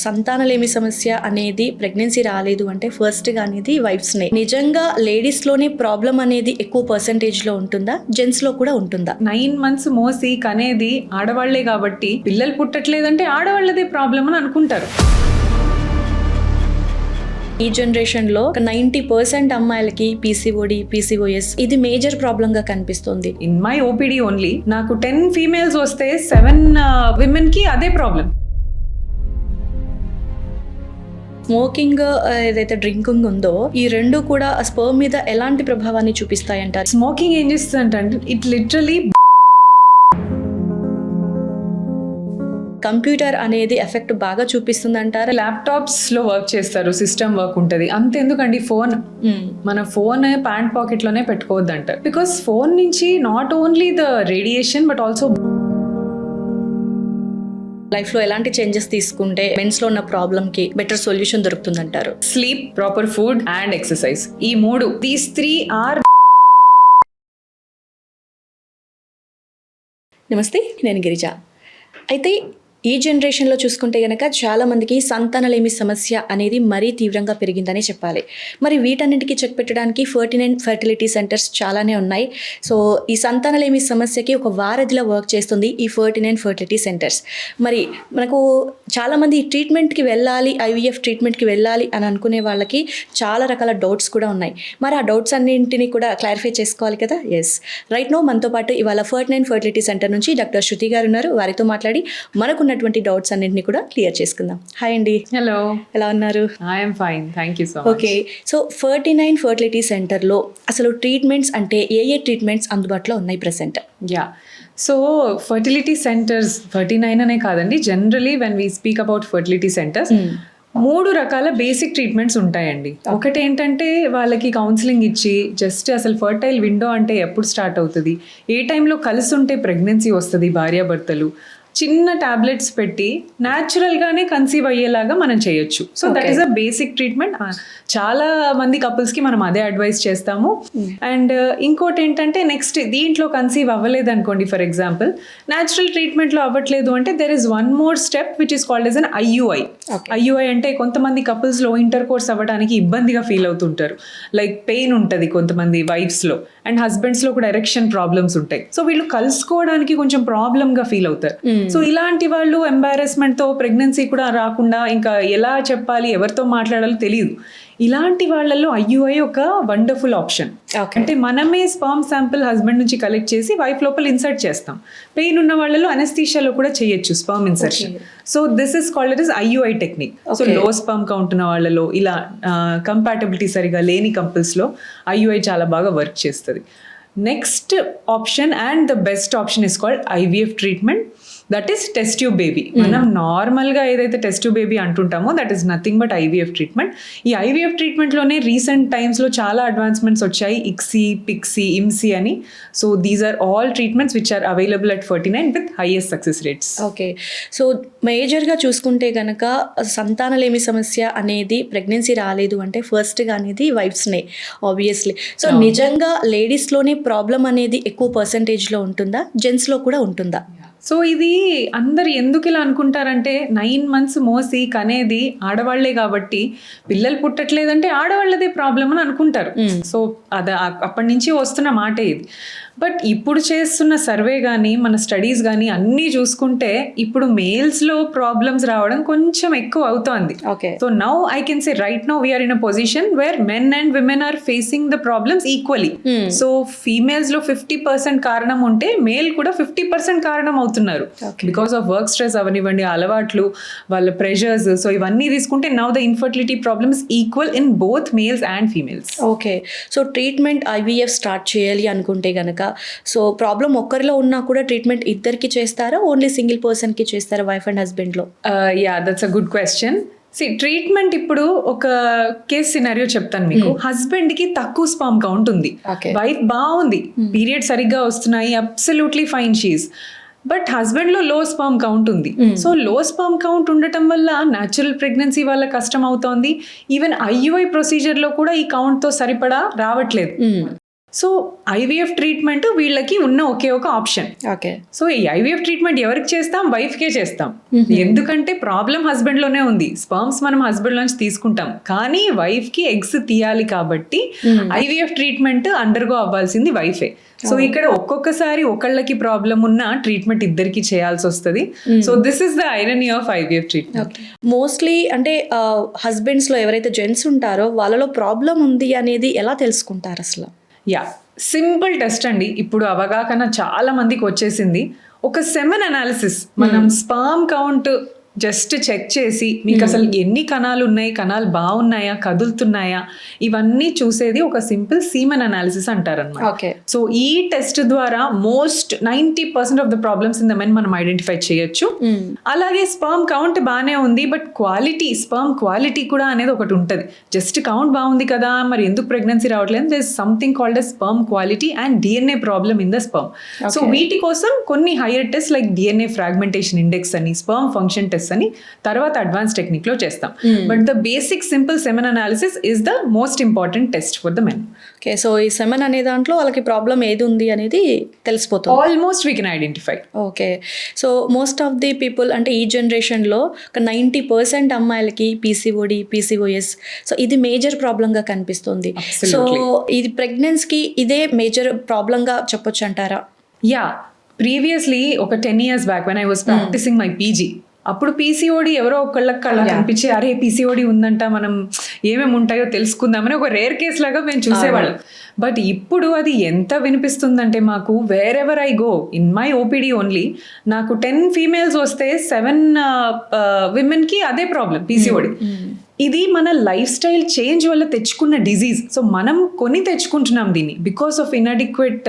సంతానలేమి సమస్య అనేది ప్రెగ్నెన్సీ రాలేదు అంటే ఫస్ట్గా అనేది వైఫ్స్నే. నిజంగా లేడీస్లోనే ప్రాబ్లం అనేది ఎక్కువ పర్సంటేజ్లో ఉంటుందా, జెంట్స్లో కూడా ఉంటుందా? 9 months మోసి కనేది ఆడవాళ్లే కాబట్టి పిల్లలు పుట్టట్లేదంటే ఆడవాళ్ళదే ప్రాబ్లం అని అనుకుంటారు. ఈ జనరేషన్లో 90% అమ్మాయిలకి పీసీఓడి, పీసీఓఎస్ ఇది మేజర్ ప్రాబ్లంగా కనిపిస్తుంది. ఇన్ మై ఓపీడీ ఓన్లీ నాకు 10 females వస్తే 7 women కి అదే ప్రాబ్లం. స్మోకింగ్ ఏదైతే డ్రింకింగ్ ఉందో ఈ రెండు కూడా స్పర్మ్ మీద ఎలాంటి ప్రభావాన్ని చూపిస్తాయంటారు? స్మోకింగ్ ఏం చేస్తుందంటే ఇట్ లిటరలీ కంప్యూటర్ అనేది ఎఫెక్ట్ బాగా చూపిస్తుంది అంటారా? ల్యాప్టాప్స్ లో వర్క్ చేస్తారు, సిస్టమ్ వర్క్ ఉంటుంది, అంతెందుకండి ఫోన్ మన ఫోన్ ప్యాంట్ పాకెట్ లోనే పెట్టుకోవద్దు అంటారు. బికాస్ ఫోన్ నుంచి not only the radiation but also life లో ఎలాంటి చేంజెస్ తీసుకుంటే మెన్స్ లో ఉన్న ప్రాబ్లమ్ కి బెటర్ సొల్యూషన్ దొరుకుతుందంటారు? Sleep, proper food and exercise. ఈ మూడు, దీస్ 3 ఆర్. నమస్తే, నేను గిరిజ. అయితే ఈ జనరేషన్లో చూసుకుంటే కనుక చాలామందికి సంతానలేమి సమస్య అనేది మరీ తీవ్రంగా పెరిగిందనే చెప్పాలి. మరి వీటన్నింటికి చెక్ పెట్టడానికి 49 ఫర్టిలిటీ సెంటర్స్ చాలానే ఉన్నాయి. సో ఈ సంతానలేమి సమస్యకి ఒక వారధిలా వర్క్ చేస్తుంది ఈ 49 ఫర్టిలిటీ సెంటర్స్. మరి మనకు చాలామంది ట్రీట్మెంట్కి వెళ్ళాలి, ఐవీఎఫ్ ట్రీట్మెంట్కి వెళ్ళాలి అని అనుకునే వాళ్ళకి చాలా రకాల డౌట్స్ కూడా ఉన్నాయి. మరి ఆ డౌట్స్ అన్నింటినీ కూడా క్లారిఫై చేసుకోవాలి కదా. ఎస్, రైట్ నో మనతో పాటు ఇవాళ 49 ఫర్టిలిటీ సెంటర్ నుంచి డాక్టర్ శృతి గారు ఉన్నారు. వారితో మాట్లాడి మనకున్నటువంటి డౌట్స్ అన్నింటినీ కూడా క్లియర్ చేసుకుందాం. హాయ్ అండి. హలో, ఎలా ఉన్నారు? I'm fine, thank you so much. Okay, so 49 fertility సెంటర్లో అసలు ట్రీట్మెంట్స్ అంటే ఏ ట్రీట్మెంట్స్ అందుబాటులో ఉన్నాయి present? Yeah, so fertility centres 49 అనే కాదండి, generally when we speak about fertility centres 3 రకాల బేసిక్ ట్రీట్మెంట్స్ ఉంటాయండి. ఒకటి ఏంటంటే వాళ్ళకి కౌన్సిలింగ్ ఇచ్చి జస్ట్ అసలు ఫర్టైల్ విండో అంటే ఎప్పుడు స్టార్ట్ అవుతుంది, ఏ టైంలో కలిసి ఉంటే ప్రెగ్నెన్సీ వస్తుంది, భార్యాభర్తలు చిన్న టాబ్లెట్స్ పెట్టి న్యాచురల్గానే కన్సీవ్ అయ్యేలాగా మనం చేయొచ్చు. So that is a basic treatment. చాలా మంది కపుల్స్కి మనం అదే అడ్వైస్ చేస్తాము. అండ్ ఇంకోటి ఏంటంటే నెక్స్ట్ దీంట్లో కన్సీవ్ అవ్వలేదు అనుకోండి, ఫర్ ఎగ్జాంపుల్ న్యాచురల్ ట్రీట్మెంట్లో అవ్వట్లేదు అంటే there is one more step which is called as an IUI. IUI అంటే కొంతమంది కపుల్స్లో ఇంటర్ కోర్స్ అవ్వడానికి ఇబ్బందిగా ఫీల్ అవుతుంటారు, లైక్ పెయిన్ ఉంటుంది కొంతమంది వైఫ్స్లో, అండ్ హస్బెండ్స్లో కూడా ఎరెక్షన్ ప్రాబ్లమ్స్ ఉంటాయి. సో వీళ్ళు కలుసుకోవడానికి కొంచెం ప్రాబ్లమ్గా ఫీల్ అవుతారు. సో ఇలాంటి వాళ్ళు ఎంబారెస్మెంట్తో ప్రెగ్నెన్సీ కూడా రాకుండా ఇంకా ఎలా చెప్పాలి, ఎవరితో మాట్లాడాలో తెలియదు. ఇలాంటి వాళ్ళల్లో ఐయుఐ ఒక వండర్ఫుల్ ఆప్షన్. అంటే మనమే స్పర్మ్ శాంపిల్ హస్బెండ్ నుంచి కలెక్ట్ చేసి వైఫ్ లోపల ఇన్సర్ట్ చేస్తాం. పెయిన్ ఉన్న వాళ్ళలో అనెస్థీషియాలో కూడా చేయొచ్చు sperm insertion. So this is called it is IUI technique. So low sperm count ఉన్న వాళ్ళలో, ఇలా కంపాటబిలిటీ సరిగా లేని కపుల్స్లో ఐయుఐ చాలా బాగా వర్క్ చేస్తుంది. Next option and the best option is called IVF treatment. That is test tube baby. మనం నార్మల్గా ఏదైతే టెస్ట్ ట్యూబ్ బేబీ అంటుంటామో that is nothing but IVF treatment. ఈ ఐవీఎఫ్ ట్రీట్మెంట్లోనే రీసెంట్ టైమ్స్లో చాలా అడ్వాన్స్మెంట్స్ వచ్చాయి, ఇక్సీ, పిక్సీ, ఇమ్సీ అని. So these are all treatments which are available at 49 with highest success rates. Okay, so మేజర్గా చూసుకుంటే కనుక సంతానలేమి సమస్య అనేది ప్రెగ్నెన్సీ రాలేదు అంటే ఫస్ట్గా అనేది వైఫ్స్నే ఆబ్వియస్లీ. సో నిజంగా లేడీస్లోనే ప్రాబ్లం అనేది ఎక్కువ పర్సంటేజ్లో ఉంటుందా, జెంట్స్లో కూడా ఉంటుందా? సో ఇది అందరు ఎందుకు ఇలా అనుకుంటారంటే 9 months మోసి కనేది ఆడవాళ్లే కాబట్టి పిల్లలు పుట్టట్లేదంటే ఆడవాళ్ళదే ప్రాబ్లం అని అనుకుంటారు. సో అప్పటి నుంచి వస్తున్న మాటే ఇది. బట్ ఇప్పుడు చేస్తున్న సర్వే కానీ మన స్టడీస్ కానీ అన్నీ చూసుకుంటే ఇప్పుడు మేల్స్లో ప్రాబ్లమ్స్ రావడం కొంచెం ఎక్కువ అవుతోంది. So now I can say right now we're in a position where men and women are facing the problems equally. So ఫీమేల్స్లో 50% కారణం ఉంటే మేల్ కూడా 50% కారణం అవుతున్నారు. బికాస్ ఆఫ్ వర్క్ స్ట్రెస్ అవనివ్వండి, అలవాట్లు, వాళ్ళ ప్రెషర్స్. సో ఇవన్నీ తీసుకుంటే now the infertility problems equal in both males and females. Okay, so treatment IVF start చేయాలి అనుకుంటే కనుక సో ప్రాబ్లం ఒక్కరిలో ఉన్నా కూడా ట్రీట్మెంట్ ఇద్దరికి చేస్తారా, ఓన్లీ సింగిల్ పర్సన్కి చేస్తారా, వైఫ్ అండ్ హస్బెండ్లో? Yeah, that's a good question. Treatment ఇప్పుడు ఒక కేస్ సినారియో చెప్తాను మీకు. హస్బెండ్ కి తక్కువ స్పర్మ్ కౌంట్ ఉంది, వైఫ్ బాగుంది, పీరియడ్ సరిగ్గా వస్తున్నాయి, అబ్సల్యూట్లీ ఫైన్ షీస్. బట్ హస్బెండ్లో లో స్పర్మ్ కౌంట్ ఉంది. సో లో స్పర్మ్ కౌంట్ ఉండటం వల్ల న్యాచురల్ ప్రెగ్నెన్సీ వల్ల కష్టం అవుతోంది. ఈవెన్ ఐయుఐ ప్రొసీజర్లో కూడా ఈ కౌంట్తో సరిపడా రావట్లేదు. సో ఐవీఎఫ్ ట్రీట్మెంట్ వీళ్ళకి ఉన్న ఒకే ఒక ఆప్షన్. ఓకే. సో ఈ ఐవీఎఫ్ ట్రీట్మెంట్ ఎవరికి చేస్తాం? వైఫ్కే చేస్తాం. ఎందుకంటే ప్రాబ్లం హస్బెండ్ లోనే ఉంది. స్పర్మ్స్ మనం హస్బెండ్ నుంచి తీసుకుంటాం, కానీ వైఫ్ కి ఎగ్స్ తీయాలి కాబట్టి ఐవీఎఫ్ ట్రీట్మెంట్ అండర్గో అవ్వాల్సింది వైఫే. సో ఇక్కడ ఒక్కొక్కసారి ఒకళ్ళకి ప్రాబ్లం ఉన్న ట్రీట్మెంట్ ఇద్దరికి చేయాల్సి వస్తుంది. So this is the irony of IVF treatment. Mostly అంటే హస్బెండ్స్ లో ఎవరైతే జెంట్స్ ఉంటారో వాళ్ళలో ప్రాబ్లం ఉంది అనేది ఎలా తెలుసుకుంటారు అసలు? యా, సింపుల్ టెస్ట్ అండి. ఇప్పుడు అవగాహన చాలా మందికి వచ్చేసింది. ఒక సెమెన్ అనాలిసిస్, మనం స్పర్మ్ కౌంట్ జస్ట్ చెక్ చేసి మీకు అసలు ఎన్ని కణాలు ఉన్నాయి, కణాలు బాగున్నాయా, కదులుతున్నాయా, ఇవన్నీ చూసేది ఒక సింపుల్ సీమెన్ అనాలిసిస్ అంటారన్నమాట. ఓకే. సో ఈ టెస్ట్ ద్వారా most 90% of the problems in the men మనం ఐడెంటిఫై చేయొచ్చు. అలాగే స్పర్మ్ కౌంట్ బాగానే ఉంది, బట్ క్వాలిటీ, స్పర్మ్ క్వాలిటీ కూడా అనేది ఒకటి ఉంటుంది. జస్ట్ కౌంట్ బాగుంది కదా, మరి ఎందుకు ప్రెగ్నెన్సీ రావట్లేదు? There is something called a sperm quality and DNA problem in the sperm. So వీటి కోసం కొన్ని higher test like DNA fragmentation index అని, స్పర్మ్ ఫంక్షన్ టెస్ట్ అని తర్వాత అడ్వాన్స్ టెక్నిక్ లో చేస్తాం. But the basic simple semen analysis is the most important test for the men. Okay. So ఈ semen అనే దాంట్లో వాళ్ళకి ప్రాబ్లం ఏది ఉంది అనేది తెలిసిపోతుంది. Almost we can identify. Okay. So most of the people అంటే ఈ జనరేషన్లో ఒక 90% అమ్మాయిలకి పీసీఓడి, పీసీఓఎస్, సో ఇది మేజర్ ప్రాబ్లంగా కనిపిస్తుంది. సో ఇది ప్రెగ్నెన్సీకి ఇదే మేజర్ ప్రాబ్లంగా చెప్పొచ్చు అంటారా? యా, ప్రీవియస్లీ ఒక 10 years back when I was practising my PG, అప్పుడు పీసీఓడి ఎవరో ఒకళ్ళకి కళ్ళ కనిపించి అరే పీసీఓడి ఉందంట, మనం ఏమేమి ఉంటాయో తెలుసుకుందామని ఒక రేర్ కేస్ లాగా మేము చూసేవాళ్ళం. బట్ ఇప్పుడు అది ఎంత వినిపిస్తుందంటే మాకు, wear ever I go in my OPD only, నాకు 10 females వస్తే 7 womenకి అదే ప్రాబ్లం, పీసీఓడి. ఇది మన లైఫ్ స్టైల్ చేంజ్ వల్ల తెచ్చుకున్న డిజీజ్. సో మనం కొని తెచ్చుకుంటున్నాం దీన్ని బికాస్ ఆఫ్ ఇన్అడిక్వేట్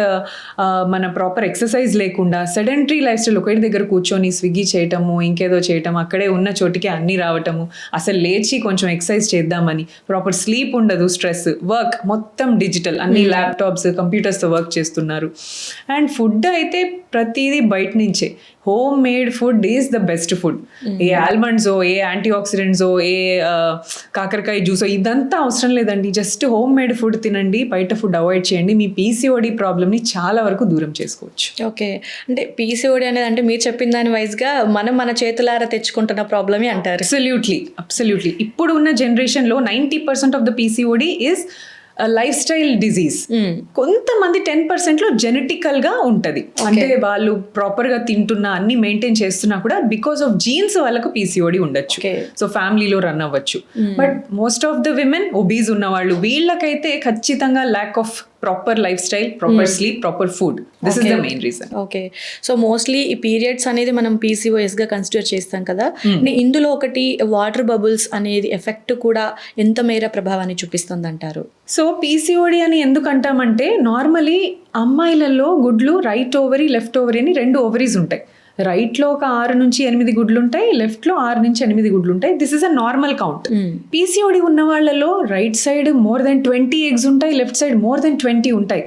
మన ప్రాపర్ ఎక్సర్సైజ్ లేకుండా, సెడెంటరీ లైఫ్ స్టైల్, ఒకటి దగ్గర కూర్చొని స్విగ్గీ చేయటము, ఇంకేదో చేయటం, అక్కడే ఉన్న చోటికి అన్నీ రావటము, అసలు లేచి కొంచెం ఎక్సర్సైజ్ చేద్దామని, ప్రాపర్ స్లీప్ ఉండదు, స్ట్రెస్, వర్క్ మొత్తం డిజిటల్, అన్ని ల్యాప్టాప్స్, కంప్యూటర్స్తో వర్క్ చేస్తున్నారు. అండ్ ఫుడ్ అయితే ప్రతిదీ బయట నుంచే. Home made food is the best food. ఏ ఆల్మండ్సో, ఏ యాంటీ ఆక్సిడెంట్సో, ఏ కాకరకాయ జ్యూసో ఇదంతా అవసరం లేదండి. జస్ట్ హోమ్ మేడ్ ఫుడ్ తినండి, బయట ఫుడ్ అవాయిడ్ చేయండి. మీ పీసీఓడి ప్రాబ్లమ్ని చాలా వరకు దూరం చేసుకోవచ్చు. ఓకే. అంటే పీసీఓడి అనేది అంటే మీరు చెప్పిన దాని వైజ్గా మనం మన చేతులారా తెచ్చుకుంటున్న ప్రాబ్లమే అంటారు. అబ్సల్యూట్లీ. ఇప్పుడు ఉన్న జనరేషన్లో 90% of the PCOD is life style disease. కొంతమంది 10%లో జెనెటికల్ గా ఉంటది, అంటే వాళ్ళు ప్రాపర్ గా తింటున్నా, అన్ని మెయింటైన్ చేస్తున్నా కూడా బికాస్ ఆఫ్ జీన్స్ వాళ్ళకు పీసీఓడి ఉండొచ్చు. సో ఫ్యామిలీలో రన్ అవ్వచ్చు. But most of the women obese ఉన్న వాళ్ళు, వీళ్ళకైతే ఖచ్చితంగా lack of proper life style, proper sleep, proper food, this is the main reason. Okay. So mostly ఈ పీరియడ్స్ అనేది మనం పీసీఓఎస్ గా కన్సిడర్ చేస్తాం కదా, ఇందులో ఒకటి వాటర్ బబుల్స్ అనేది ఎఫెక్ట్ కూడా ఎంత మేర ప్రభావాన్ని చూపిస్తుంది అంటారు? సో పీసీఓడి అని ఎందుకు అంటామంటే, నార్మలీ అమ్మాయిలలో గుడ్లు రైట్ ఓవరీ, లెఫ్ట్ ఓవరీ అని 2 ovaries ఉంటాయి. రైట్లో ఒక 6 నుంచి 8 గుడ్లు ఉంటాయి, లెఫ్ట్లో 6 నుంచి 8 గుడ్లు ఉంటాయి. This is a normal count. PCOD ఉన్న వాళ్ళలో right side more than 20 eggs ఉంటాయి, లెఫ్ట్ సైడ్ more than 20 ఉంటాయి.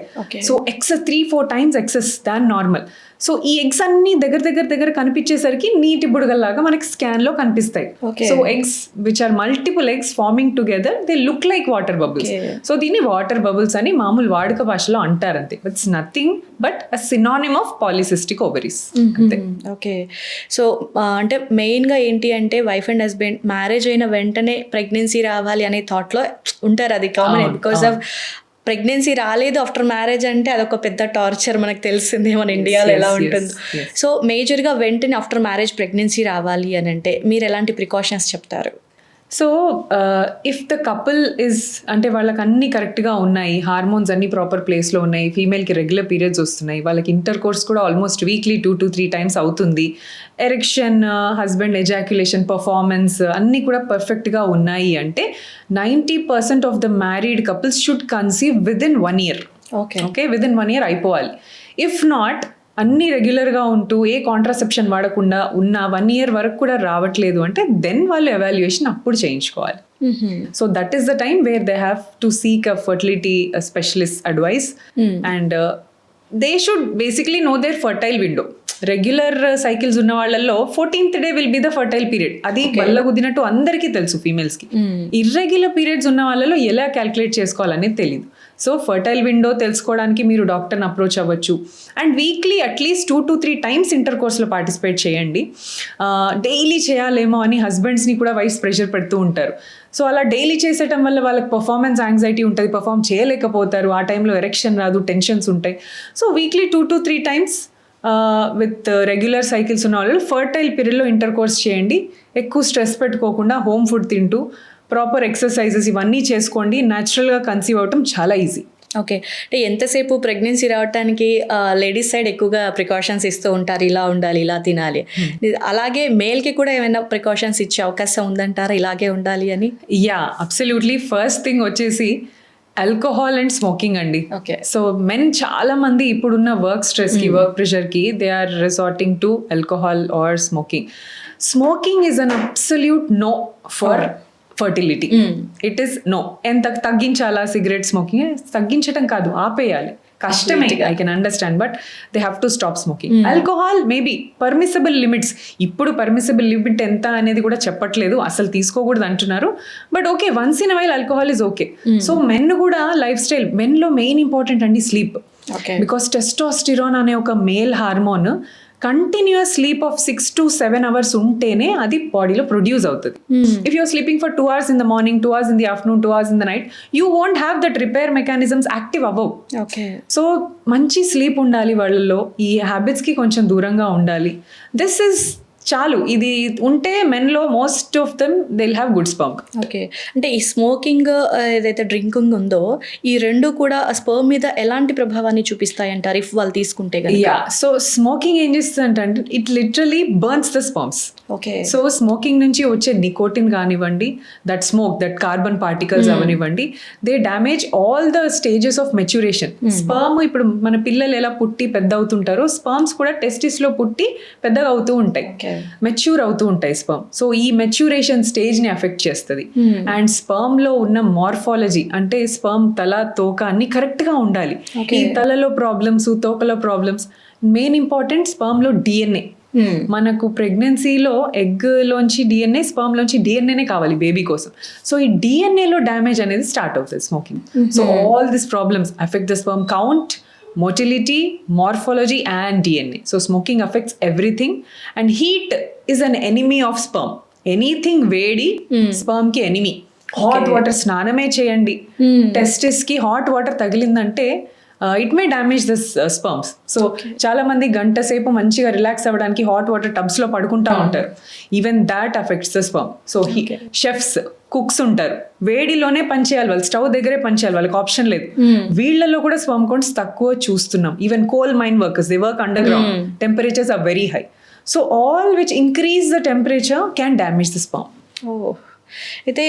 So excess 3-4 times excess than normal. So ఈ ఎగ్స్ అన్ని దగ్గర కనిపించేసరికి నీటి బుడగల్లాగా మనకి స్కాన్ లో కనిపిస్తాయి. So eggs which are multiple eggs forming together, they look like water bubbles. So దీన్ని వాటర్ బబుల్స్ అని మామూలు వాడుక భాషలో అంటారు అంతే. It's nothing but a synonym of polycystic ovaries. Okay. So అంటే మెయిన్గా ఏంటి అంటే వైఫ్ అండ్ హస్బెండ్ మ్యారేజ్ అయిన వెంటనే ప్రెగ్నెన్సీ రావాలి అనే థాట్లో ఉంటారు. అది కామన్. బికాస్ ఆఫ్ ప్రెగ్నెన్సీ రాలేదు ఆఫ్టర్ మ్యారేజ్ అంటే అదొక పెద్ద టార్చర్, మనకు తెలిసింది మన ఇండియాలో ఎలా ఉంటుందో. సో మేజర్గా వెంటనే ఆఫ్టర్ మ్యారేజ్ ప్రెగ్నెన్సీ రావాలి అని అంటే మీరు ఎలాంటి ప్రికాషన్స్ చెప్తారు? So if the couple is, అంటే వాళ్ళకి అన్ని కరెక్ట్గా ఉన్నాయి, హార్మోన్స్ అన్ని ప్రాపర్ ప్లేస్లో ఉన్నాయి, ఫీమేల్కి రెగ్యులర్ పీరియడ్స్ వస్తున్నాయి, వాళ్ళకి ఇంటర్ కోర్స్ కూడా ఆల్మోస్ట్ వీక్లీ 2 to 3 times అవుతుంది, ఎరెక్షన్, హస్బెండ్ ఎజాక్యులేషన్, పర్ఫార్మెన్స్ అన్నీ కూడా పర్ఫెక్ట్గా ఉన్నాయి అంటే 90% of the married couples should conceive within 1 year. Okay, within 1 year అయిపోవాలి. ఇఫ్ నాట్, అన్ని రెగ్యులర్గా ఉంటూ ఏ కాంట్రాసెప్షన్ వాడకుండా ఉన్న 1 year వరకు కూడా రావట్లేదు అంటే దెన్ వాళ్ళు ఎవాల్యుయేషన్ అప్పుడు చేయించుకోవాలి. So that is the time where they have to seek a fertility specialist advice and they should basically know their fertile window. Regular cycles ఉన్న వాళ్ళల్లో 14th day will be the fertile period. అది బల్లగుద్దినట్టు అందరికీ తెలుసు ఫీమేల్స్కి. Irregular periods ఉన్న వాళ్ళలో ఎలా calculate చేసుకోవాలనేది తెలియదు. సో ఫర్టైల్ విండో తెలుసుకోవడానికి మీరు డాక్టర్ని అప్రోచ్ అవ్వచ్చు. అండ్ వీక్లీ అట్లీస్ట్ 2 to 3 టైమ్స్ ఇంటర్ కోర్స్లో పార్టిసిపేట్ చేయండి. డైలీ చేయాలేమో అని హస్బెండ్స్ని కూడా వైఫ్స్ ప్రెషర్ పెడుతూ ఉంటారు. సో అలా డైలీ చేసేయటం వల్ల వాళ్ళకి పర్ఫార్మెన్స్ యాంగ్జైటీ ఉంటుంది, పర్ఫామ్ చేయలేకపోతారు, ఆ టైంలో ఎరెక్షన్ రాదు, టెన్షన్స్ ఉంటాయి. So weekly 2 to 3 times with regular cycles ఉన్న వాళ్ళు ఫర్టైల్ పీరియడ్లో ఇంటర్ కోర్స్ చేయండి. ఎక్కువ స్ట్రెస్ పెట్టుకోకుండా హోమ్ ఫుడ్ తింటూ ప్రాపర్ ఎక్సర్సైజెస్ ఇవన్నీ చేసుకోండి. న్యాచురల్గా కన్సీవ్ అవటం చాలా ఈజీ. ఓకే, అంటే ఎంతసేపు ప్రెగ్నెన్సీ రావడానికి లేడీస్ సైడ్ ఎక్కువగా ప్రికాషన్స్ ఇస్తూ ఉంటారు, ఇలా ఉండాలి, ఇలా తినాలి. అలాగే మేల్కి కూడా ఏమైనా ప్రికాషన్స్ ఇచ్చే అవకాశం ఉందంటారా, ఇలాగే ఉండాలి అని? Yeah, absolutely. ఫస్ట్ థింగ్ వచ్చేసి ఆల్కహాల్ అండ్ స్మోకింగ్ అండి. ఓకే. సో మెన్ చాలా మంది ఇప్పుడున్న వర్క్ స్ట్రెస్కి, వర్క్ ప్రెషర్కి they are resorting to alcohol or smoking. Smoking is an absolute no for fertility. It is no. ఎంత తగ్గించాలా సిగరెట్ స్మోకింగ్? తగ్గించడం కాదు, ఆపేయాలి. కష్టమే, I can understand, but they have to stop smoking. Alcohol maybe permissible limits. ఇప్పుడు permissible limit ఎంత అనేది కూడా చెప్పట్లేదు, అసలు తీసుకోకూడదు అంటున్నారు. But okay, once in while alcohol is okay. So men కూడా లైఫ్ స్టైల్, మెన్లో మెయిన్ ఇంపార్టెంట్ అండి స్లీప్. బికాస్ టెస్టోస్టిరోన్ అనే ఒక male hormone continuous sleep of 6 to 7 hours ఉంటేనే అది బాడీలో ప్రొడ్యూస్ అవుతుంది. If you're sleeping for 2 hours in the morning, 2 hours in the afternoon, 2 hours in the night, you won't have that repair mechanisms active అవ్వవు. Okay. So మంచి sleep ఉండాలి వాళ్ళలో, ఈ హ్యాబిట్స్కి కొంచెం దూరంగా ఉండాలి. దిస్ ఇస్ చాలు. ఇది ఉంటే మెన్లో most of them they will have good sperm. Okay, అంటే ఈ స్మోకింగ్ ఏదైతే డ్రింకింగ్ ఉందో ఈ రెండు కూడా స్పర్మ్ మీద ఎలాంటి ప్రభావాన్ని చూపిస్తాయి అంటారు ఇఫ్ వాళ్ళు తీసుకుంటే కనుక? యా, సో స్మోకింగ్ ఏం చేస్తుంది అంటే it literally burns the sperms. Okay. So smoking నుంచి వచ్చే నికోటిన్ కానివ్వండి, that smoke, that carbon particles అవనివ్వండి, they damage all the stages of maturation. Sperm ఇప్పుడు మన పిల్లలు ఎలా పుట్టి పెద్ద అవుతుంటారో స్పర్మ్స్ కూడా టెస్టిస్లో పుట్టి పెద్దగా అవుతూ ఉంటాయి, మెచ్యూర్ అవుతూ ఉంటాయి స్పర్మ్. సో ఈ మెచ్యూరేషన్ స్టేజ్ని ఎఫెక్ట్ చేస్తుంది. అండ్ స్పర్మ్లో ఉన్న మార్ఫాలజీ అంటే స్పర్మ్ తల, తోక అన్ని కరెక్ట్గా ఉండాలి. ఈ తలలో ప్రాబ్లమ్స్, తోకలో ప్రాబ్లమ్స్, మెయిన్ ఇంపార్టెంట్ స్పర్మ్లో డిఎన్ఏ. మనకు ప్రెగ్నెన్సీలో ఎగ్లోంచి డిఎన్ఏ, స్పర్మ్లోంచి డిఎన్ఏనే కావాలి బేబీ కోసం. సో ఈ డిఎన్ఏలో డ్యామేజ్ అనేది స్టార్ట్ అవుతుంది smoking. So all this problems effect the sperm count, motility, morphology and DNA. So smoking affects everything, and heat is an enemy of sperm. Anything వేడి sperm కి enemy. Hot water స్నానమే చేయండి, testis కి hot water తగిలిందంటే it may damage the sperms. So చాలా మంది గంట సేపు మంచిగా రిలాక్స్ అవ్వడానికి హాట్ వాటర్ టబ్స్ లో పడుకుంటా ఉంటారు. Even that affects the sperm. So chefs, cooks ఉంటారు, వేడిలోనే పనిచేయాలి వాళ్ళు, స్టవ్ దగ్గరే పనిచేయాలి, వాళ్ళకి ఆప్షన్ లేదు. వీళ్ళలో కూడా స్పర్మ్ కౌంట్స్ తక్కువ చూస్తున్నాం. Even coal mine workers, they work underground, temperatures are very high. So all which increase the temperature can damage the sperm. అయితే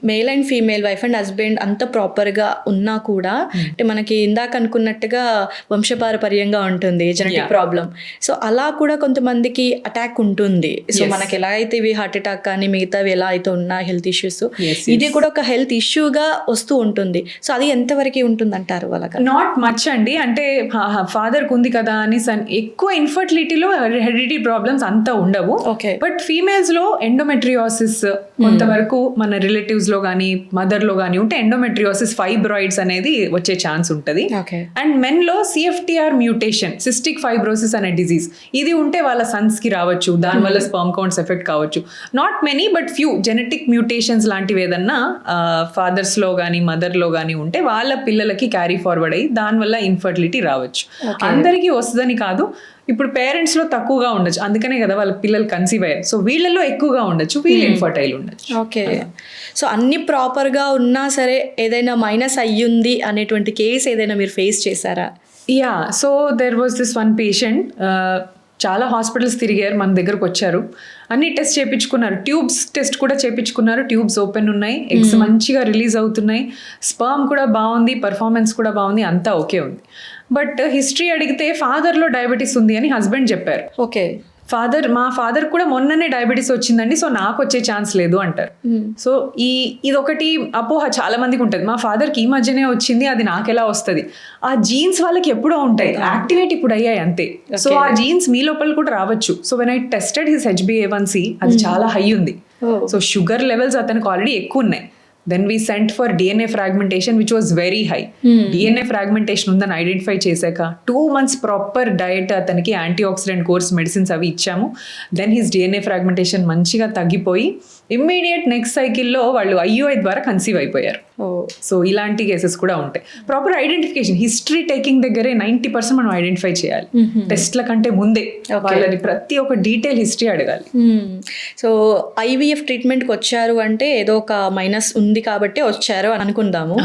male and female, wife and husband అంత ప్రాపర్గా ఉన్నా కూడా అంటే మనకి ఇందాక అనుకున్నట్టుగా వంశపారపర్యంగా ఉంటుంది జెనెటిక్ ప్రాబ్లం. సో అలా కూడా కొంతమందికి అటాక్ ఉంటుంది. సో మనకి ఎలా అయితే ఇవి హార్ట్ అటాక్ కానీ మిగతావి ఎలా అయితే ఉన్నా హెల్త్ ఇష్యూస్, ఇది కూడా ఒక హెల్త్ ఇష్యూగా వస్తూ ఉంటుంది. సో అది ఎంతవరకు ఉంటుంది అంటారు వాళ్ళకి? నాట్ మచ్ అండి. అంటే ఫాదర్కి ఉంది కదా అని ఎక్కువ ఇన్ఫర్టిలిటీలో హెరిడిటీ ప్రాబ్లమ్స్ అంతా ఉండవు. బట్ ఫీమేల్స్లో ఎండోమెట్రియోసిస్ కొంతవరకు మన రిలేటివ్స్ లో కానీ మదర్ లో కానీ ఉంటే ఎండోమెట్రియోసిస్, ఫైబ్రాయిడ్స్ అనేది వచ్చే ఛాన్స్ ఉంటుంది. అండ్ మెన్ లో సిఎఫ్టిఆర్ మ్యూటేషన్, సిస్టిక్ ఫైబ్రోసిస్ అనే డిజీజ్, ఇది ఉంటే వాళ్ళ సన్స్ కి రావచ్చు, దానివల్ల స్పర్మ్ కౌంట్స్ ఎఫెక్ట్ కావచ్చు. Not many but few genetic mutations లాంటివి ఏదన్నా ఫాదర్స్ లో కానీ మదర్ లో కానీ ఉంటే వాళ్ళ పిల్లలకి క్యారీ ఫార్వర్డ్ అయ్యి దానివల్ల ఇన్ఫర్టిలిటీ రావచ్చు. అందరికీ వస్తుందని కాదు. ఇప్పుడు పేరెంట్స్ లో తక్కువగా ఉండొచ్చు, అందుకనే కదా వాళ్ళ పిల్లలు కన్సీవ్ అయ్యారు. సో వీళ్ళలో ఎక్కువగా ఉండొచ్చు, వీళ్ళు ఇన్ఫర్టైల్ ఉండొచ్చు. ఓకే. సో అన్ని ప్రాపర్గా ఉన్నా సరే ఏదైనా మైనస్ అయ్యింది అనేటువంటి కేసు ఏదైనా మీరు ఫేస్ చేశారా? Yeah, so there was this one patient, చాలా హాస్పిటల్స్ తిరిగారు, మన దగ్గరకు వచ్చారు, అన్ని టెస్ట్ చేయించుకున్నారు, ట్యూబ్స్ టెస్ట్ కూడా చేయించుకున్నారు, ట్యూబ్స్ ఓపెన్ ఉన్నాయి, ఎగ్స్ మంచిగా రిలీజ్ అవుతున్నాయి, స్పర్మ్ కూడా బాగుంది, పర్ఫార్మెన్స్ కూడా బాగుంది, అంతా ఓకే ఉంది. బట్ హిస్టరీ అడిగితే ఫాదర్లో డయాబెటీస్ ఉంది అని హస్బెండ్ చెప్పారు. ఓకే. మా ఫాదర్ కూడా మొన్ననే డయాబెటీస్ వచ్చిందండి, సో నాకు వచ్చే ఛాన్స్ లేదు అంటారు. సో ఇదొకటి అపోహ చాలా మందికి ఉంటుంది, మా ఫాదర్కి ఈ మధ్యనే వచ్చింది, అది నాకెలా వస్తుంది? ఆ జీన్స్ వాళ్ళకి ఎప్పుడో ఉంటాయి, యాక్టివేట్ ఇప్పుడు అయ్యాయి అంతే. సో ఆ జీన్స్ మీ లోపల కూడా రావచ్చు. So when I tested his HbA1c, అది చాలా హై ఉంది. సో షుగర్ లెవెల్స్ అతనికి ఆల్రెడీ ఎక్కువ ఉన్నాయి. Then we sent for DNA fragmentation which was very high. DNA fragmentation ఉందని ఐడెంటిఫై చేశాక 2 months ప్రాపర్ డయట్, అతనికి యాంటీ ఆక్సిడెంట్ కోర్స్ మెడిసిన్స్ అవి ఇచ్చాము. దెన్ హిస్ డిఎన్ఏ ఫ్రాగ్మెంటేషన్ మంచిగా తగ్గిపోయి ఇమ్మీడియట్ నెక్స్ట్ సైకిల్లో వాళ్ళు IUI ద్వారా కన్సీవ్ అయిపోయారు. సో ఇలాంటి కేసెస్ కూడా ఉంటాయి. ప్రాపర్ ఐడెంటిఫికేషన్, హిస్టరీ టేకింగ్ దగ్గరే 90% మనం ఐడెంటిఫై చేయాలి. టెస్ట్ల కంటే ముందే వాళ్ళని ప్రతి ఒక్క డీటెయిల్ హిస్టరీ అడగాలి. సో IVF ట్రీట్మెంట్కి వచ్చారు అంటే ఏదో ఒక మైనస్ ఉంది కాబట్టి వచ్చారు అని అనుకుందాము.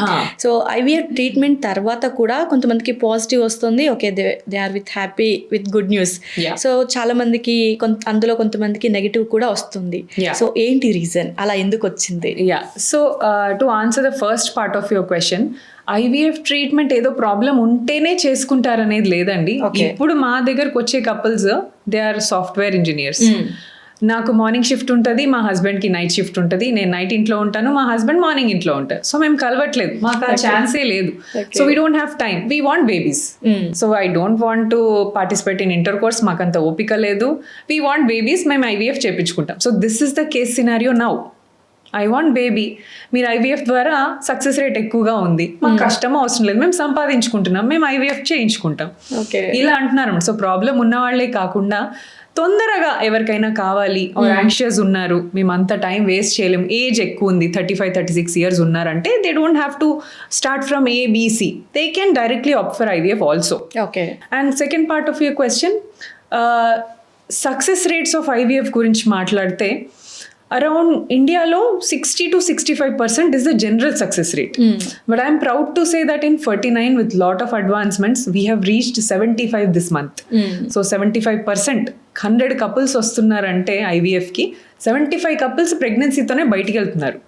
సో IVF ట్రీట్మెంట్ తర్వాత కూడా కొంతమందికి పాజిటివ్ వస్తుంది, okay they are with happy with good news. So చాలా మందికి అందులో కొంతమందికి నెగిటివ్ కూడా వస్తుంది. సో ఏంటి రీజన్, అలా ఎందుకు వచ్చింది? So to answer the first part of your question, IVF treatment ఏదో ప్రాబ్లం ఉంటేనే చేసుకుంటారనేది లేదండి. ఇప్పుడు మా దగ్గరకు వచ్చే couples they are software engineers. నాకు మార్నింగ్ షిఫ్ట్ ఉంటుంది, మా హస్బెండ్కి నైట్ షిఫ్ట్ ఉంటుంది. నేను నైట్ ఇంట్లో ఉంటాను, మా హస్బెండ్ మార్నింగ్ ఇంట్లో ఉంటారు. సో మేము కలవట్లేదు, మాకు ఆ ఛాన్సే లేదు. So we don't have time, we want babies. So I don't want to participate in intercourse కోర్స్, మాకంత ఓపిక లేదు. వీ వాంట్ బేబీస్, మేము IVF చేయించుకుంటాం. So this is the case scenario now. I want baby, మీరు IVF ద్వారా success rate ఎక్కువగా ఉంది, మాకు కష్టం అవసరం లేదు, మేము సంపాదించుకుంటున్నాం, మేము IVF చేయించుకుంటాం, ఇలా అంటున్నారు. సో ప్రాబ్లం ఉన్న వాళ్ళే కాకుండా తొందరగా ఎవరికైనా కావాలి, యాంగ్షియస్ ఉన్నారు, మేము అంత టైం వేస్ట్ చేయలేము, ఏజ్ ఎక్కువ ఉంది, 35-36 years ఉన్నారంటే they don't have to start from ABC, they can directly opt for IVF also. And second part of your question, success rates of IVF గురించి మాట్లాడితే around ఇండియాలో 60-65% is the general success rate. But I am proud to say that in 49 with lot of advancements we have reached 75 this month. So 75%, 100 couples వస్తున్నారంటే IVFకి 75 couples ప్రెగ్నెన్సీతోనే బయటికి వెళ్తున్నారు.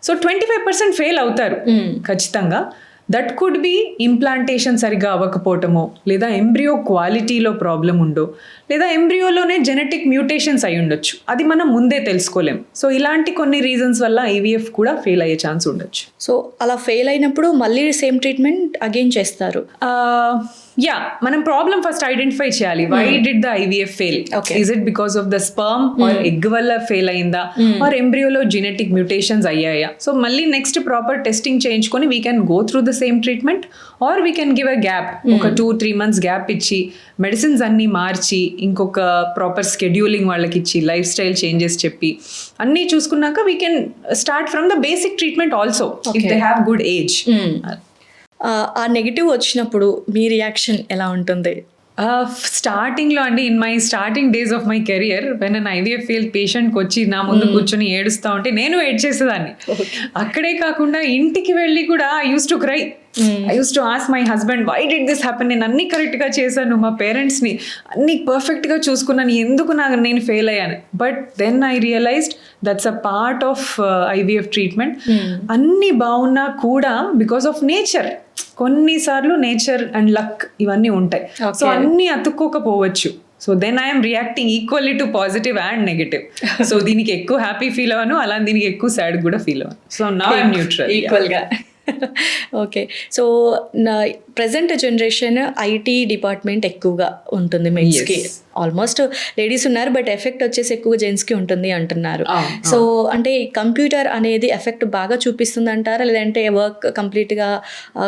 So 25% fail అవుతారు ఖచ్చితంగా. That could be implantation సరిగా అవ్వకపోవటమో, లేదా embryo క్వాలిటీలో problem ఉండో, లేదా ఎంబ్రియోలోనే genetic mutations అయి ఉండొచ్చు. అది మనం ముందే తెలుసుకోలేం. సో ఇలాంటి కొన్ని రీజన్స్ వల్ల IVF కూడా ఫెయిల్ అయ్యే ఛాన్స్ ఉండొచ్చు. సో అలా ఫెయిల్ అయినప్పుడు మళ్ళీ సేమ్ ట్రీట్మెంట్ అగైన్ చేస్తారు? మనం ప్రాబ్లం ఫస్ట్ ఐడెంటిఫై చేయాలి. Why did the IVF fail? Is it because of the sperm or egg వల్ల ఫెయిల్ అయిందా, ఆర్ ఎంబ్రియోలో జెనెటిక్ మ్యూటేషన్స్ అయ్యాయా? సో మళ్ళీ నెక్స్ట్ ప్రాపర్ టెస్టింగ్ చేయించుకొని we can go through the same treatment, or we can give a gap, ఒక 2-3 months gap ఇచ్చి medicines అన్ని మార్చి ఇంకొక ప్రాపర్ స్కెడ్యూలింగ్ వాళ్ళకి ఇచ్చి లైఫ్ స్టైల్ చేంజెస్ చెప్పి అన్నీ చూసుకున్నాక we can start from the basic treatment also if they have good age. ఆ నెగిటివ్ వచ్చినప్పుడు మీ రియాక్షన్ ఎలా ఉంటుంది? స్టార్టింగ్లో అండి, in my starting days of my career, when an IVF fail పేషెంట్కి వచ్చి నా ముందు కూర్చొని ఏడుస్తూ ఉంటే నేను ఏడ్ చేసేదాన్ని. అక్కడే కాకుండా ఇంటికి వెళ్ళి కూడా I use to cry. I use to ask my husband, why did this happen? నేను అన్ని కరెక్ట్గా చేశాను, మా పేరెంట్స్ని అన్ని పర్ఫెక్ట్గా చూసుకున్నాను, ఎందుకు నేను ఫెయిల్ అయ్యాను? But then I realized that's a part of IVF treatment. అన్ని బాగున్నా కూడా బికాస్ ఆఫ్ నేచర్, కొన్నిసార్లు నేచర్ అండ్ లక్ ఇవన్నీ ఉంటాయి. సో అన్ని అతుక్కోకపోవచ్చు. So then I'm reacting equally to positive and negative. So దీనికి ఎక్కువ హ్యాపీ ఫీల్ అవ్వను, అలా దీనికి ఎక్కువ సాడ్ కూడా ఫీల్ అవ్వను. సో నౌ ఐఎమ్ న్యూట్రల్ ఈక్వల్గా. Okay. So present generation IT department ఎక్కువగా ఉంటుంది మెన్స్కి. ఆల్మోస్ట్ లేడీస్ ఉన్నారు, బట్ ఎఫెక్ట్ వచ్చేసి ఎక్కువ జెంట్స్కి ఉంటుంది అంటున్నారు. సో అంటే కంప్యూటర్ అనేది ఎఫెక్ట్ బాగా చూపిస్తుంది అంటారా, లేదంటే వర్క్ కంప్లీట్గా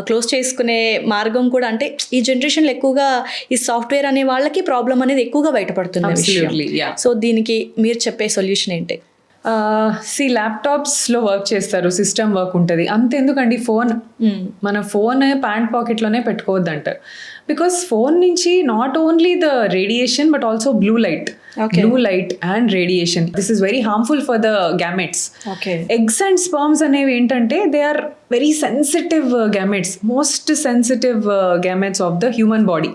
క్లోజ్ చేసుకునే మార్గం కూడా, అంటే ఈ జనరేషన్లో ఎక్కువగా ఈ సాఫ్ట్వేర్ అనే వాళ్ళకి ప్రాబ్లం అనేది ఎక్కువగా బయటపడుతుంది. సో దీనికి మీరు చెప్పే సొల్యూషన్ ఏంటి? ల్యాప్టాప్స్లో వర్క్ చేస్తారు, సిస్టమ్ వర్క్ ఉంటుంది, అంతెందుకండి ఫోన్, మన ఫోన్ ప్యాంట్ పాకెట్లోనే పెట్టుకోవద్దు అంటారు. బికాస్ ఫోన్ నుంచి not only the radiation but also blue light and radiation. This is very harmful for the gametes. Eggs and sperms అనేవి ఏంటంటే they are very sensitive gametes, most sensitive gametes of the human body.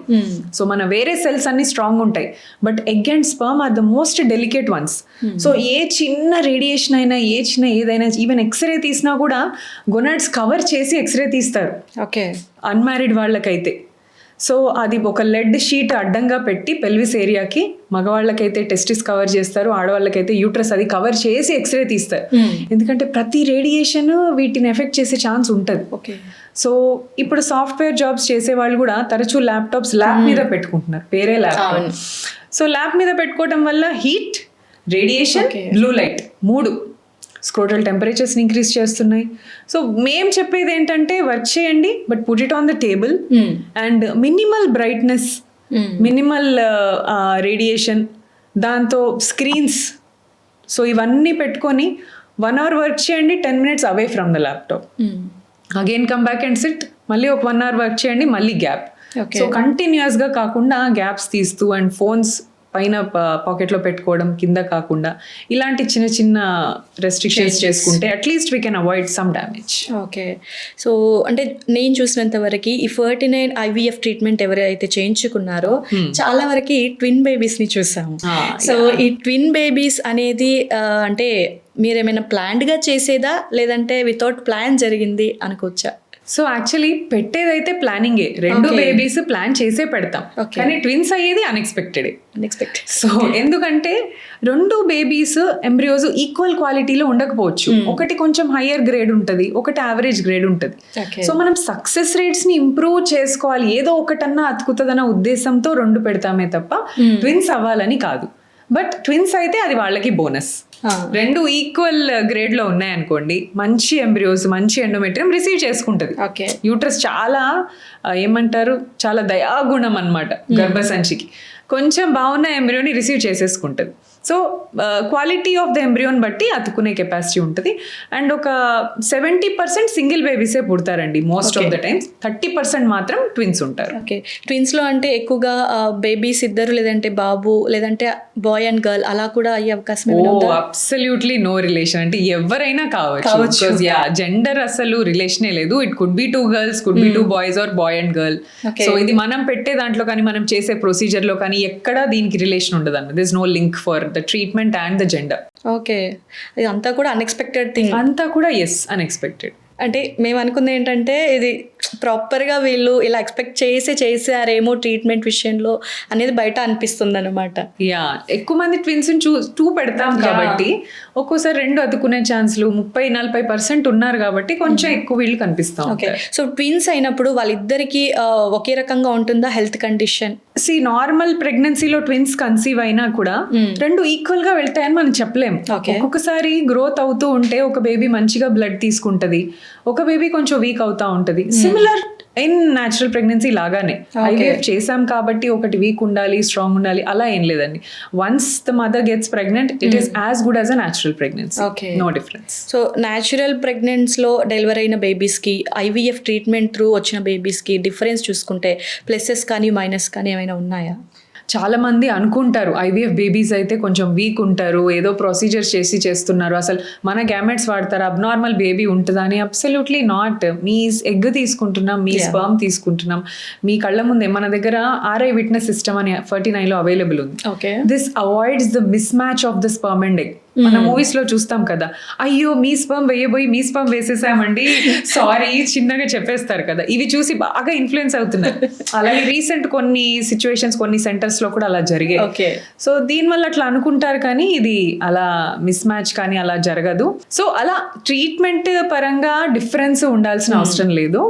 So మన వేరే cells అన్ని strong ఉంటాయి, but egg and sperm are the most delicate once. So ఏ చిన్న radiation అయినా, ఏ చిన్న ఏదైనా, ఈవెన్ ఎక్స్రే తీసినా కూడా గొనాడ్స్ కవర్ చేసి ఎక్స్రే తీస్తారు అన్మ్యారీడ్ వాళ్ళకైతే. సో అది ఒక లెడ్ షీట్ అడ్డంగా పెట్టి పెల్విస్ ఏరియాకి, మగవాళ్ళకైతే టెస్టిస్ కవర్ చేస్తారు, ఆడవాళ్ళకైతే యూట్రస్, అది కవర్ చేసి ఎక్స్రే తీస్తారు. ఎందుకంటే ప్రతి రేడియేషన్ వీటిని ఎఫెక్ట్ చేసే ఛాన్స్ ఉంటుంది. సో ఇప్పుడు సాఫ్ట్వేర్ జాబ్స్ చేసే వాళ్ళు కూడా తరచూ ల్యాప్టాప్స్ ల్యాప్ మీద పెట్టుకుంటున్నారు, వేరే ల్యాప్టాప్. సో ల్యాప్ మీద పెట్టుకోవడం వల్ల heat, radiation, blue light 3. Scrotal టెంపరేచర్స్ని ఇంక్రీజ్ చేస్తున్నాయి. సో మేము చెప్పేది ఏంటంటే వర్క్ చేయండి, but put it on the table and minimal brightness, minimal radiation, దాంతో స్క్రీన్స్, సో ఇవన్నీ పెట్టుకొని 1 hour వర్క్ చేయండి, 10 minutes away from the laptop, again come back and sit, మళ్ళీ ఒక 1 hour వర్క్ చేయండి, మళ్ళీ గ్యాప్. సో కంటిన్యూస్గా కాకుండా గ్యాప్స్ తీస్తూ అండ్ ఫోన్స్ పైన పాకెట్లో పెట్టుకోవడం కింద కాకుండా ఇలాంటి చిన్న చిన్న రెస్ట్రిక్షన్స్ చేసుకుంటే at least we can avoid some damage. Okay. So అంటే నేను చూసినంత వరకు ఈ 49 IVF ట్రీట్మెంట్ ఎవరైతే చేయించుకున్నారో చాలా వరకు ట్విన్ బేబీస్ని చూసాము. సో ఈ ట్విన్ బేబీస్ అనేది అంటే మీరేమైనా ప్లాన్డ్గా చేసేదా లేదంటే వితౌట్ ప్లాన్ జరిగింది అనుకోవచ్చా? సో యాక్చువల్లీ పెట్టేదైతే ప్లానింగే, 2 బేబీస్ ప్లాన్ చేసే పెడతాం, కానీ ట్విన్స్ అయ్యేది అన్ఎక్స్పెక్టెడ్. సో ఎందుకంటే 2 బేబీస్ ఎంబ్రియోస్ ఈక్వల్ క్వాలిటీలో ఉండకపోవచ్చు, ఒకటి కొంచెం హయ్యర్ గ్రేడ్ ఉంటుంది, ఒకటి యావరేజ్ గ్రేడ్ ఉంటుంది. సో మనం సక్సెస్ రేట్స్ ని ఇంప్రూవ్ చేసుకోవాలి, ఏదో ఒకటన్నా అతుకుతుందన్న ఉద్దేశంతో 2 పెడతామే తప్ప ట్విన్స్ అవ్వాలని కాదు. బట్ ట్విన్స్ అయితే అది వాళ్ళకి బోనస్. 2 ఈక్వల్ గ్రేడ్ లో ఉన్నాయనుకోండి, మంచి ఎంబ్రియోస్, మంచి ఎండోమెట్రియం రిసీవ్ చేసుకుంటది. యూట్రస్ చాలా ఏమంటారు, చాలా దయాగుణం అన్నమాట గర్భసంచికి. కొంచెం బాగున్న ఎంబ్రియోని రిసీవ్ చేసేసుకుంటది. సో క్వాలిటీ ఆఫ్ ద ఎంబ్రియోని బట్టి అతుకునే కెపాసిటీ ఉంటుంది. అండ్ ఒక 70% సింగిల్ బేబీసే పుడతారండి మోస్ట్ ఆఫ్ ద టైమ్స్, 30% మాత్రం ట్విన్స్ ఉంటారు. ఓకే. ట్విన్స్లో అంటే ఎక్కువగా బేబీస్ ఇద్దరు, లేదంటే బాబు, లేదంటే బాయ్ అండ్ గర్ల్ అలా కూడా అయ్యే అవకాశం ఉందా? అబ్సల్యూట్లీ నో రిలేషన్, అంటే ఎవరైనా కావచ్చు. జెండర్ అసలు రిలేషనే లేదు. It could be 2 girls, could be 2 boys or boy and girl. So ఇది మనం పెట్టే దాంట్లో కానీ మనం చేసే ప్రొసీజర్ లో కానీ ఎక్కడా దీనికి రిలేషన్ ఉండదు అన్న. This no link for the treatment and the gender. Okay. ఇది అంతా కూడా అన్ఎక్స్పెక్టెడ్ థింగ్. అంతా కూడా ఎస్, అన్ఎక్స్పెక్టెడ్. అంటే మేము అనుకుంది ఏంటంటే ఇది ప్రాపర్గా వీళ్ళు ఇలా ఎక్స్పెక్ట్ చేసారేమో ట్రీట్మెంట్ విషయంలో అనేది బయట అనిపిస్తుంది అనమాట. యా, ఎక్కువ మంది ట్విన్స్ 2 పెడతాం కాబట్టి ఒక్కోసారి 2 అతుకునే ఛాన్స్లు 30-40% ఉన్నారు కాబట్టి కొంచెం ఎక్కువ వీళ్ళు కనిపిస్తాం. ఓకే. సో ట్విన్స్ అయినప్పుడు వాళ్ళిద్దరికి ఒకే రకంగా ఉంటుందా హెల్త్ కండిషన్? నార్మల్ ప్రెగ్నెన్సీలో ట్విన్స్ కన్సీవ్ అయినా కూడా 2 ఈక్వల్ గా వెళ్తాయని మనం చెప్పలేము. ఒక్కొక్కసారి గ్రోత్ అవుతూ ఉంటే ఒక బేబీ మంచిగా బ్లడ్ తీసుకుంటది, ఒక బేబీ కొంచెం వీక్ అవుతా ఉంటది. సిమిలర్ ఇన్ న్యాచురల్ ప్రెగ్నెన్సీ లాగానే ఐవీఎఫ్ చేసాం కాబట్టి ఒకటి వీక్ ఉండాలి, స్ట్రాంగ్ ఉండాలి అలా ఏం లేదండి. Once the mother gets pregnant it is as good as a natural pregnancy, no difference. So natural ప్రెగ్నెన్సీలో డెలివరీ అయిన బేబీస్కి ఐవీఎఫ్ ట్రీట్మెంట్ త్రూ వచ్చిన బేబీస్కి డిఫరెన్స్ చూసుకుంటే ప్లసెస్ కానీ మైనస్ కానీ ఏమైనా ఉన్నాయా? చాలా మంది అనుకుంటారు ఐవీఎఫ్ బేబీస్ అయితే కొంచెం వీక్ ఉంటారు, ఏదో ప్రొసీజర్స్ చేస్తున్నారు, అసలు మన గ్యామెట్స్ వాడతారు, అబ్నార్మల్ బేబీ ఉంటుందా అని. Absolutely not. మీ ఎగ్ తీసుకుంటున్నాం, మీ స్పర్మ్ తీసుకుంటున్నాం, మీ కళ్ళ ముందే. మన దగ్గర RI విట్నెస్ సిస్టమ్ అని 49లో అవైలబుల్ ఉంది. This avoids the miss match of the sperm and egg. మన మూవీస్ లో చూస్తాం కదా, అయ్యో మీ స్పర్మ్ వేయబోయి మీ స్పర్మ్ వేసేసామండి, సారీ చిన్నగా చెప్పేస్తారు కదా. ఇవి చూసి బాగా ఇన్ఫ్లుయెన్స్ అవుతున్నారు. అలాగే రీసెంట్ కొన్ని సిచ్యువేషన్స్ కొన్ని సెంటర్స్ లో కూడా అలా జరిగాయి. సో దీనివల్ల అట్లా అనుకుంటారు, కానీ ఇది అలా మిస్ మ్యాచ్ కానీ అలా జరగదు. సో అలా ట్రీట్మెంట్ పరంగా డిఫరెన్స్ ఉండాల్సిన అవసరం లేదు.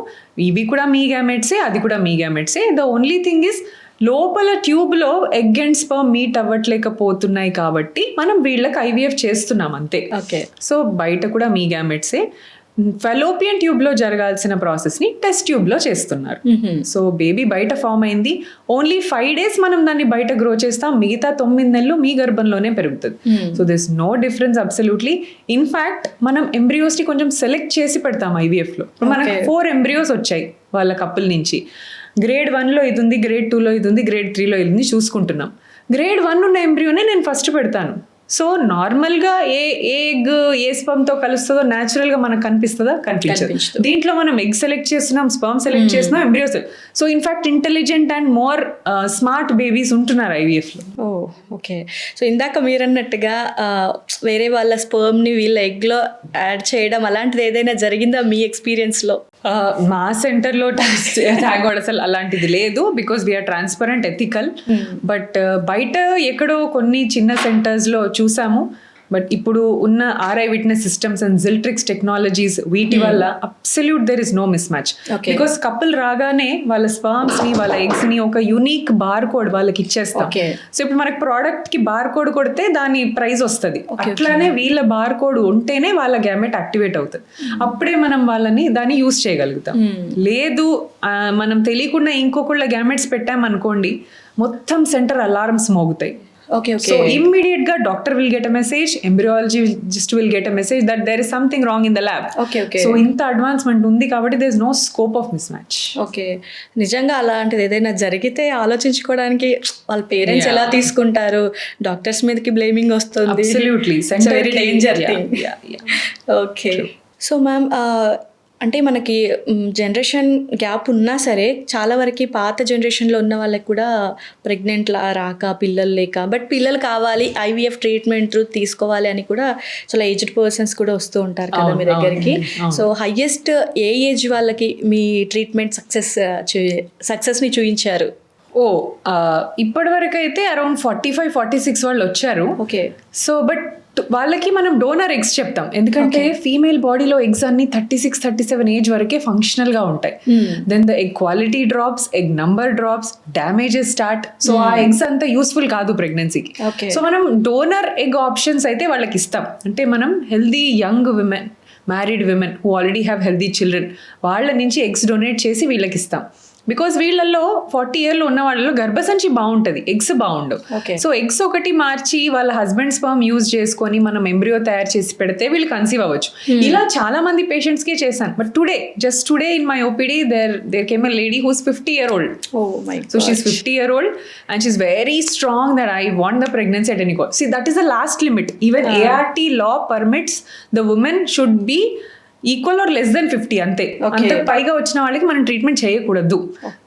ఇవి కూడా మీ గ్యామెట్సే, అది కూడా మీ గ్యామెట్సే. ద ఓన్లీ థింగ్ ఇస్ లోపల ట్యూబ్లో ఎగ్ అండ్ స్పర్మ్ మీట్ అవ్వట్లేకపోతున్నాయి కాబట్టి మనం వీళ్ళకి IVF చేస్తున్నాం అంతే. సో బయట కూడా మీ గ్యామెట్సే. ఫెలోపియన్ ట్యూబ్లో జరగాల్సిన ప్రాసెస్ని టెస్ట్ ట్యూబ్లో చేస్తున్నారు. సో బేబీ బయట ఫామ్ అయింది, ఓన్లీ 5 days మనం దాన్ని బయట గ్రో చేస్తాం, మిగతా 9 నెలలు మీ గర్భంలోనే పెరుగుతుంది. So this no difference absolutely. In fact మనం ఎంబ్రియోస్ని కొంచెం సెలెక్ట్ చేసి పెడతాం IVFలో. మనకు 4 ఎంబ్రియోస్ వచ్చాయి వాళ్ళ కప్పుల నుంచి. గ్రేడ్ 1లో ఇది ఉంది, గ్రేడ్ 2లో ఇది ఉంది, గ్రేడ్ 3లో ఇది ఉంది చూసుకుంటున్నాం. గ్రేడ్ 1 ఉన్న ఎంబ్రియోనే నేను ఫస్ట్ పెడతాను. సో నార్మల్గా ఏ ఎగ్ ఏ స్పర్మ్తో కలుస్తుందో న్యాచురల్గా మనకు కనిపిస్తుందా? కనిపించదు. దీంట్లో మనం ఎగ్ సెలెక్ట్ చేస్తున్నాం, స్పర్మ్ సెలెక్ట్ చేస్తున్నాం, embryos. So in fact intelligent and more smart babies ఉంటున్నారు IVFలో. ఓకే. సో ఇందాక మీరు అన్నట్టుగా వేరే వాళ్ళ స్పర్మ్ని వీళ్ళ ఎగ్లో యాడ్ చేయడం అలాంటిది ఏదైనా జరిగిందా మీ ఎక్స్పీరియన్స్లో? మా సెంటర్లో అసలు అలాంటిది లేదు, because we're transparent, ethical. But బయట ఎక్కడో కొన్ని చిన్న సెంటర్స్లో చూసాము, బట్ ఇప్పుడు ఉన్న RI విట్నెస్ సిస్టమ్స్ అండ్ జిల్ట్రిక్స్ టెక్నాలజీస్ వీటి వల్ల absolute there is no mismatch. Okay. Because couple రాగానే వాళ్ళ స్పర్మ్స్ ని వాళ్ళ ఎగ్స్ ని ఒక యూనిక్ బార్ కోడ్ వాళ్ళకి ఇచ్చేస్తాం. Okay. సో ఇప్పుడు మనకి ప్రోడక్ట్ కి బార్ కోడ్ కొడితే దాని ప్రైస్ వస్తుంది. అట్లానే వీళ్ళ బార్ కోడ్ ఉంటేనే వాళ్ళ గ్యామెట్ యాక్టివేట్ అవుతుంది. అప్పుడే మనం వాళ్ళని దాన్ని యూజ్ చేయగలుగుతాం. లేదు మనం తెలియకుండా ఇంకొకళ్ళ గ్యామెట్స్ పెట్టామనుకోండి, మొత్తం సెంటర్ అలారమ్స్ మోగుతాయి. ఓకే So immediate గా doctor will get a message, embryologist will get a message that there is something wrong in the lab. Okay. So ఇంత అడ్వాన్స్మెంట్ ఉంది కాబట్టి there is no scope of mismatch. Okay, నిజంగా అలాంటిది ఏదైనా జరిగితే ఆలోచించుకోవడానికి వాళ్ళ parents ఎలా తీసుకుంటారు, డాక్టర్స్ మీదకి బ్లేమింగ్ వస్తుంది. Absolutely. Very danger Yeah, thing. yeah. Okay, so ma'am అంటే మనకి జనరేషన్ గ్యాప్ ఉన్నా సరే చాలా వరకు పాత జనరేషన్లో ఉన్న వాళ్ళకి కూడా ప్రెగ్నెంట్ రాక, పిల్లలు లేక, బట్ పిల్లలు కావాలి, IVF ట్రీట్మెంట్ తీసుకోవాలి అని కూడా చాలా ఏజ్డ్ పర్సన్స్ కూడా వస్తూ ఉంటారు కదా మీ దగ్గరికి. సో హయ్యెస్ట్ ఏ ఏజ్ వాళ్ళకి మీ ట్రీట్మెంట్ సక్సెస్ని చూపించారు? ఇప్పటి వరకు అయితే అరౌండ్ 45-46 వాళ్ళు వచ్చారు. ఓకే, సో బట్ వాళ్ళకి మనం డోనర్ ఎగ్స్ చెప్తాం, ఎందుకంటే ఫీమేల్ బాడీలో ఎగ్స్ అన్ని 36-37 ఏజ్ వరకే ఫంక్షనల్ గా ఉంటాయి. Then the egg quality drops, egg number drops, damages start. So ఆ ఎగ్స్ అంతా యూస్ఫుల్ కాదు ప్రెగ్నెన్సీకి. సో మనం డోనర్ ఎగ్ ఆప్షన్స్ అయితే వాళ్ళకి ఇస్తాం. అంటే మనం healthy young women, married women who already have healthy children, వాళ్ళ నుంచి ఎగ్స్ డొనేట్ చేసి వీళ్ళకి ఇస్తాం. బికాస్ వీళ్ళల్లో 40 years ఉన్న వాళ్ళలో గర్భసంచి బాగుంటుంది, ఎగ్స్ బాగుండవు. సో ఎగ్స్ ఒకటి మార్చి వాళ్ళ హస్బెండ్ స్పర్మ్ యూజ్ చేసుకొని మనం ఎంబ్రియో తయారు చేసి పెడితే వీళ్ళు కన్సీవ్ అవ్వచ్చు. ఇలా చాలా మంది పేషెంట్స్ కి చేశాను. But just today in my OPD there came a lady whose 50 years old. So she's 50 years old and she's very strong that I want the pregnancy at any cost. See, that is the last limit. Even ART law permits the woman should be equal or less than 50, అంతే. అంత పైగా వచ్చిన వాళ్ళకి మనం treatment చేయకూడదు.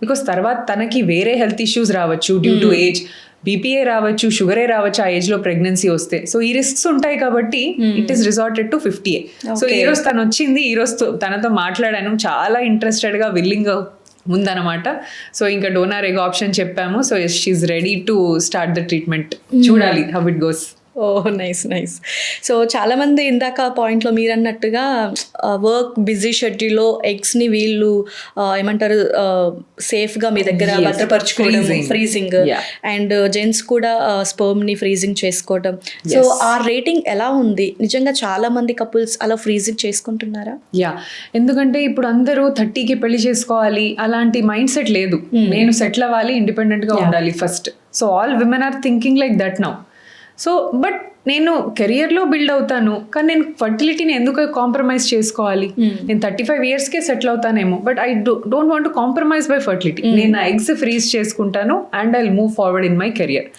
Because తర్వాత తనకి వేరే హెల్త్ ఇష్యూస్ రావచ్చు, డ్యూ టు ఏజ్, BPA రావచ్చు, షుగరే రావచ్చు ఆ ఏజ్ లో ప్రెగ్నెన్సీ వస్తే. సో ఈ రిస్క్స్ ఉంటాయి కాబట్టి it is resorted to 50. So ఈ రోజు తను వచ్చింది, ఈ రోజు తనతో మాట్లాడాను, చాలా ఇంట్రెస్టెడ్ గా విల్లింగ్ ఉందన్నమాట. సో ఇంకా డోనర్ ఎగ్ ఆప్షన్ చెప్పాము. So she's ready to start the treatment. చూడాలి how it goes. Nice. So చాలామంది ఇందాక పాయింట్లో మీరు అన్నట్టుగా వర్క్ బిజీ షెడ్యూల్లో ఎగ్స్ని వీళ్ళు ఏమంటారు సేఫ్గా మీ దగ్గర భద్రపరచుకోవడం, ఫ్రీజింగ్, అండ్ జెంట్స్ కూడా స్పర్మ్ని ఫ్రీజింగ్ చేసుకోవడం. సో ఆ రేటింగ్ ఎలా ఉంది? నిజంగా చాలా మంది కపుల్స్ అలా ఫ్రీజింగ్ చేసుకుంటున్నారా? ఎందుకంటే ఇప్పుడు అందరూ 30కి పెళ్లి చేసుకోవాలి అలాంటి మైండ్ సెట్ లేదు. నేను సెటిల్ అవ్వాలి, ఇండిపెండెంట్గా ఉండాలి first. So all women are thinking like that now. So but నేను కెరియర్లో బిల్డ్ అవుతాను, కానీ నేను ఫర్టిలిటీని ఎందుకు కాంప్రమైజ్ చేసుకోవాలి? నేను 35 yearsకే సెటిల్ అవుతానేమో, but I don't want to compromise by fertility. నేను నా ఎగ్స్ ఫ్రీజ్ చేసుకుంటాను and I will move forward in my career.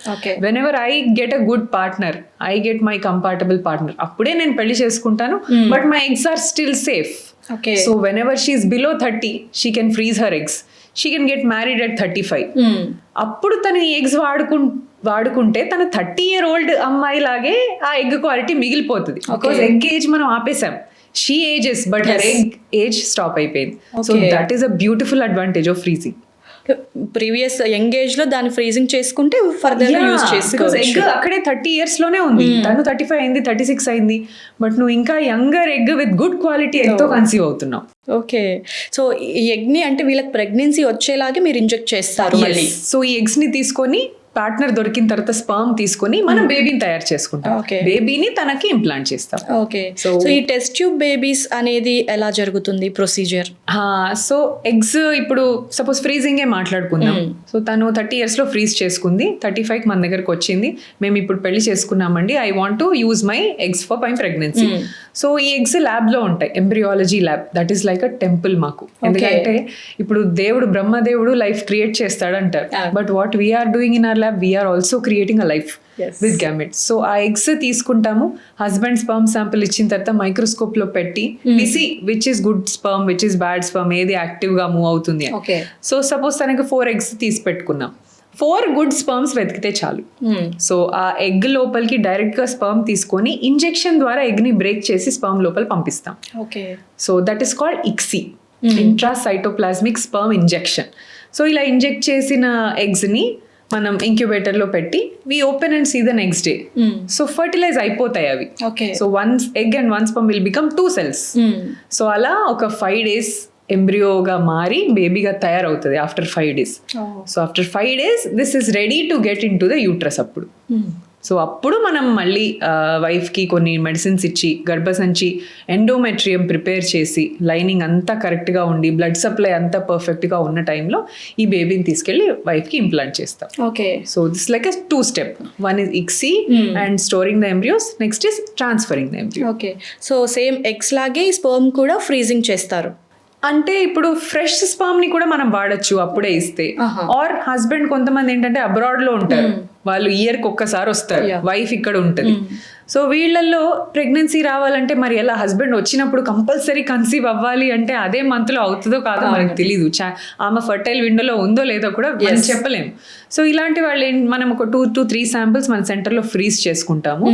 Whenever I get a good partner, I get my compatible partner, అప్పుడే నేను పెళ్లి చేసుకుంటాను. But my eggs are still safe. So whenever she is below 30, she can freeze her eggs. She can get married at 35. అప్పుడు తను ఈ eggs వాడుకుంటే తన 30 year old అమ్మాయి లాగే ఆ ఎగ్ క్వాలిటీ మిగిలిపోతుంది. బికాస్ ఎగ్ ఏజ్ మనం ఆపేసాం. She ages but her egg age stop అయిపోయింది. So that is a beautiful advantage of freezing. Previous young age లో దాన్ని ఫ్రీజింగ్ చేసుకుంటే ఫర్దర్ యూజ్ చేసుకోవచ్చు. ఎగ్ అక్కడే 30 years లోనే ఉంది, తను 35 అయింది, 36 అయింది, బట్ నువ్వు ఇంకా younger egg with good quality egg తో కన్సీవ్ అవుతున్నావు. ఓకే, సో ఈ ఎగ్ ని అంటే వీళ్ళకి ప్రెగ్నెన్సీ వచ్చేలాగే మీరు ఇంజెక్ట్ చేస్తారు మళ్ళీ. సో ఈ ఎగ్స్ ని తీసుకొని పార్ట్నర్ దొరికిన తర్వాత స్పర్మ్ తీసుకొని మనం బేబీని తయారు చేసుకుంటాం. బేబీని తనకి ఇంప్లాంట్ చేస్తాం. ఓకే, సో ఈ టెస్ట్ ట్యూబ్ బేబీస్ అనేది ఎలా జరుగుతుంది ప్రొసీజర్? సో ఎగ్స్ ఇప్పుడు సపోజ్ ఫ్రీజింగే మాట్లాడుకుందాం. సో తను 30 years లో ఫ్రీజ్ చేసుకుంది, 35కి మన దగ్గరకు వచ్చింది, మేము ఇప్పుడు పెళ్లి చేసుకున్నామండి, I want to use my eggs for my pregnancy. So ఈ ఎగ్స్ ల్యాబ్ లో ఉంటాయి, embryology lab. That is like a temple మాకు. ఎందుకంటే ఇప్పుడు బ్రహ్మదేవుడు లైఫ్ క్రియేట్ చేస్తాడంటారు, but what we're doing in our lab, we are also creating a life with gametes. So ఆ eggs తీసుకుంటాము, హస్బెండ్ స్పర్మ్ శాంపిల్ ఇచ్చిన తర్వాత మైక్రోస్కోప్ లో పెట్టి we see which is good sperm, which is bad sperm, ఏది active గా move అవుతుంది. So suppose తనకి 4 eggs తీసి పెట్టుకున్నాం, 4 గుడ్ స్పర్మ్స్ వెతికితే చాలు. సో ఆ ఎగ్ లోపలికి డైరెక్ట్ గా స్పర్మ్ తీసుకొని ఇంజెక్షన్ ద్వారా ఎగ్ ని బ్రేక్ చేసి స్పర్మ్ లోపల పంపిస్తాం. So that is called ICSI, intracytoplasmic sperm injection. So ఇలా ఇంజెక్ట్ చేసిన ఎగ్స్ ని మనం ఇంక్యుబేటర్లో పెట్టి we open and see the next day. So fertilise అయిపోతాయి అవి. Okay. So once egg and one sperm will become 2 cells. So అలా ఒక 5 days ఎంబ్రియోగా మారి బేబీగా తయారవుతుంది after 5 days. So after 5 days this is ready to get into the uterus అప్పుడు. So అప్పుడు మనం మళ్ళీ వైఫ్కి కొన్ని మెడిసిన్స్ ఇచ్చి గర్భసంచి ఎండోమెట్రియం ప్రిపేర్ చేసి లైనింగ్ అంతా కరెక్ట్గా ఉండి బ్లడ్ సప్లై అంతా పర్ఫెక్ట్గా ఉన్న టైంలో ఈ బేబీని తీసుకెళ్ళి వైఫ్కి ఇంప్లాంట్ చేస్తాం. Okay. So this like a 2 step. One is ICSI and storing the embryos, next is transferring the embryo. Okay. So same eggs లాగే స్పర్మ్ కూడా ఫ్రీజింగ్ చేస్తారు. అంటే ఇప్పుడు ఫ్రెష్ స్పర్మ్ ని కూడా మనం వాడచ్చు అప్పుడే ఇస్తే. ఆర్ హస్బెండ్ కొంతమంది ఏంటంటే అబ్రాడ్ లో ఉంటారు, వాళ్ళు ఇయర్కి ఒక్కసారి వస్తారు, వైఫ్ ఇక్కడ ఉంటుంది. సో వీళ్ళల్లో ప్రెగ్నెన్సీ రావాలంటే మరి ఎలా, హస్బెండ్ వచ్చినప్పుడు కంపల్సరీ కన్సీవ్ అవ్వాలి అంటే అదే మంత్ లో అవుతుందో కాదో మనకు తెలీదు. ఆమె ఫర్టైల్ విండోలో ఉందో లేదో కూడా మనం చెప్పలేము. సో ఇలాంటి వాళ్ళు మనం ఒక 2 to 3 samples మన సెంటర్లో ఫ్రీజ్ చేసుకుంటాము.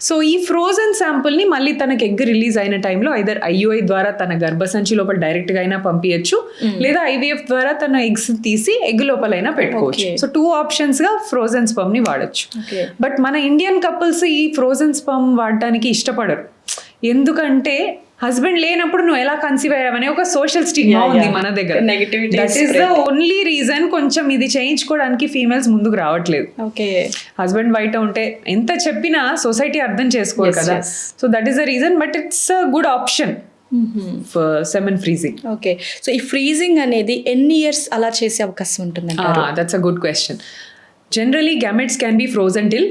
సో ఈ ఫ్రోజన్ శాంపుల్ ని మళ్ళీ తనకి ఎగ్ రిలీజ్ అయిన టైంలో ఐదర్ IUI ద్వారా తన గర్భసంచి లోపల డైరెక్ట్ గా అయినా పంపించచ్చు, లేదా IVF ద్వారా తన ఎగ్స్ తీసి ఎగ్ లోపలైనా పెట్టుకోవచ్చు. సో 2 options గా ఫ్రోజన్ స్పర్మ్ ని వాడచ్చు. బట్ మన ఇండియన్ కపుల్స్ ఈ ఫ్రోజన్ స్పర్మ్ వాడడానికి ఇష్టపడరు. ఎందుకంటే హస్బెండ్ లేనప్పుడు నువ్వు ఎలా కన్సీవ్ అయ్యావనే ఒక సోషల్ స్టిగ్మా ఉంది మన దగ్గర. That is the only reason కొంచెం ఇది చేయించుకోవడానికి ఫీమేల్స్ ముందుకు రావట్లేదు. హస్బెండ్ బయట ఉంటే ఎంత చెప్పినా సొసైటీ అర్థం చేసుకోరు కదా. So that is the reason, but it's a good option for semen freezing. Okay. So ఈ ఫ్రీజింగ్ అనేది ఎన్ని ఇయర్స్ అలా చేసే అవకాశం ఉంటుంది? That's a good question. Generally gametes can be frozen till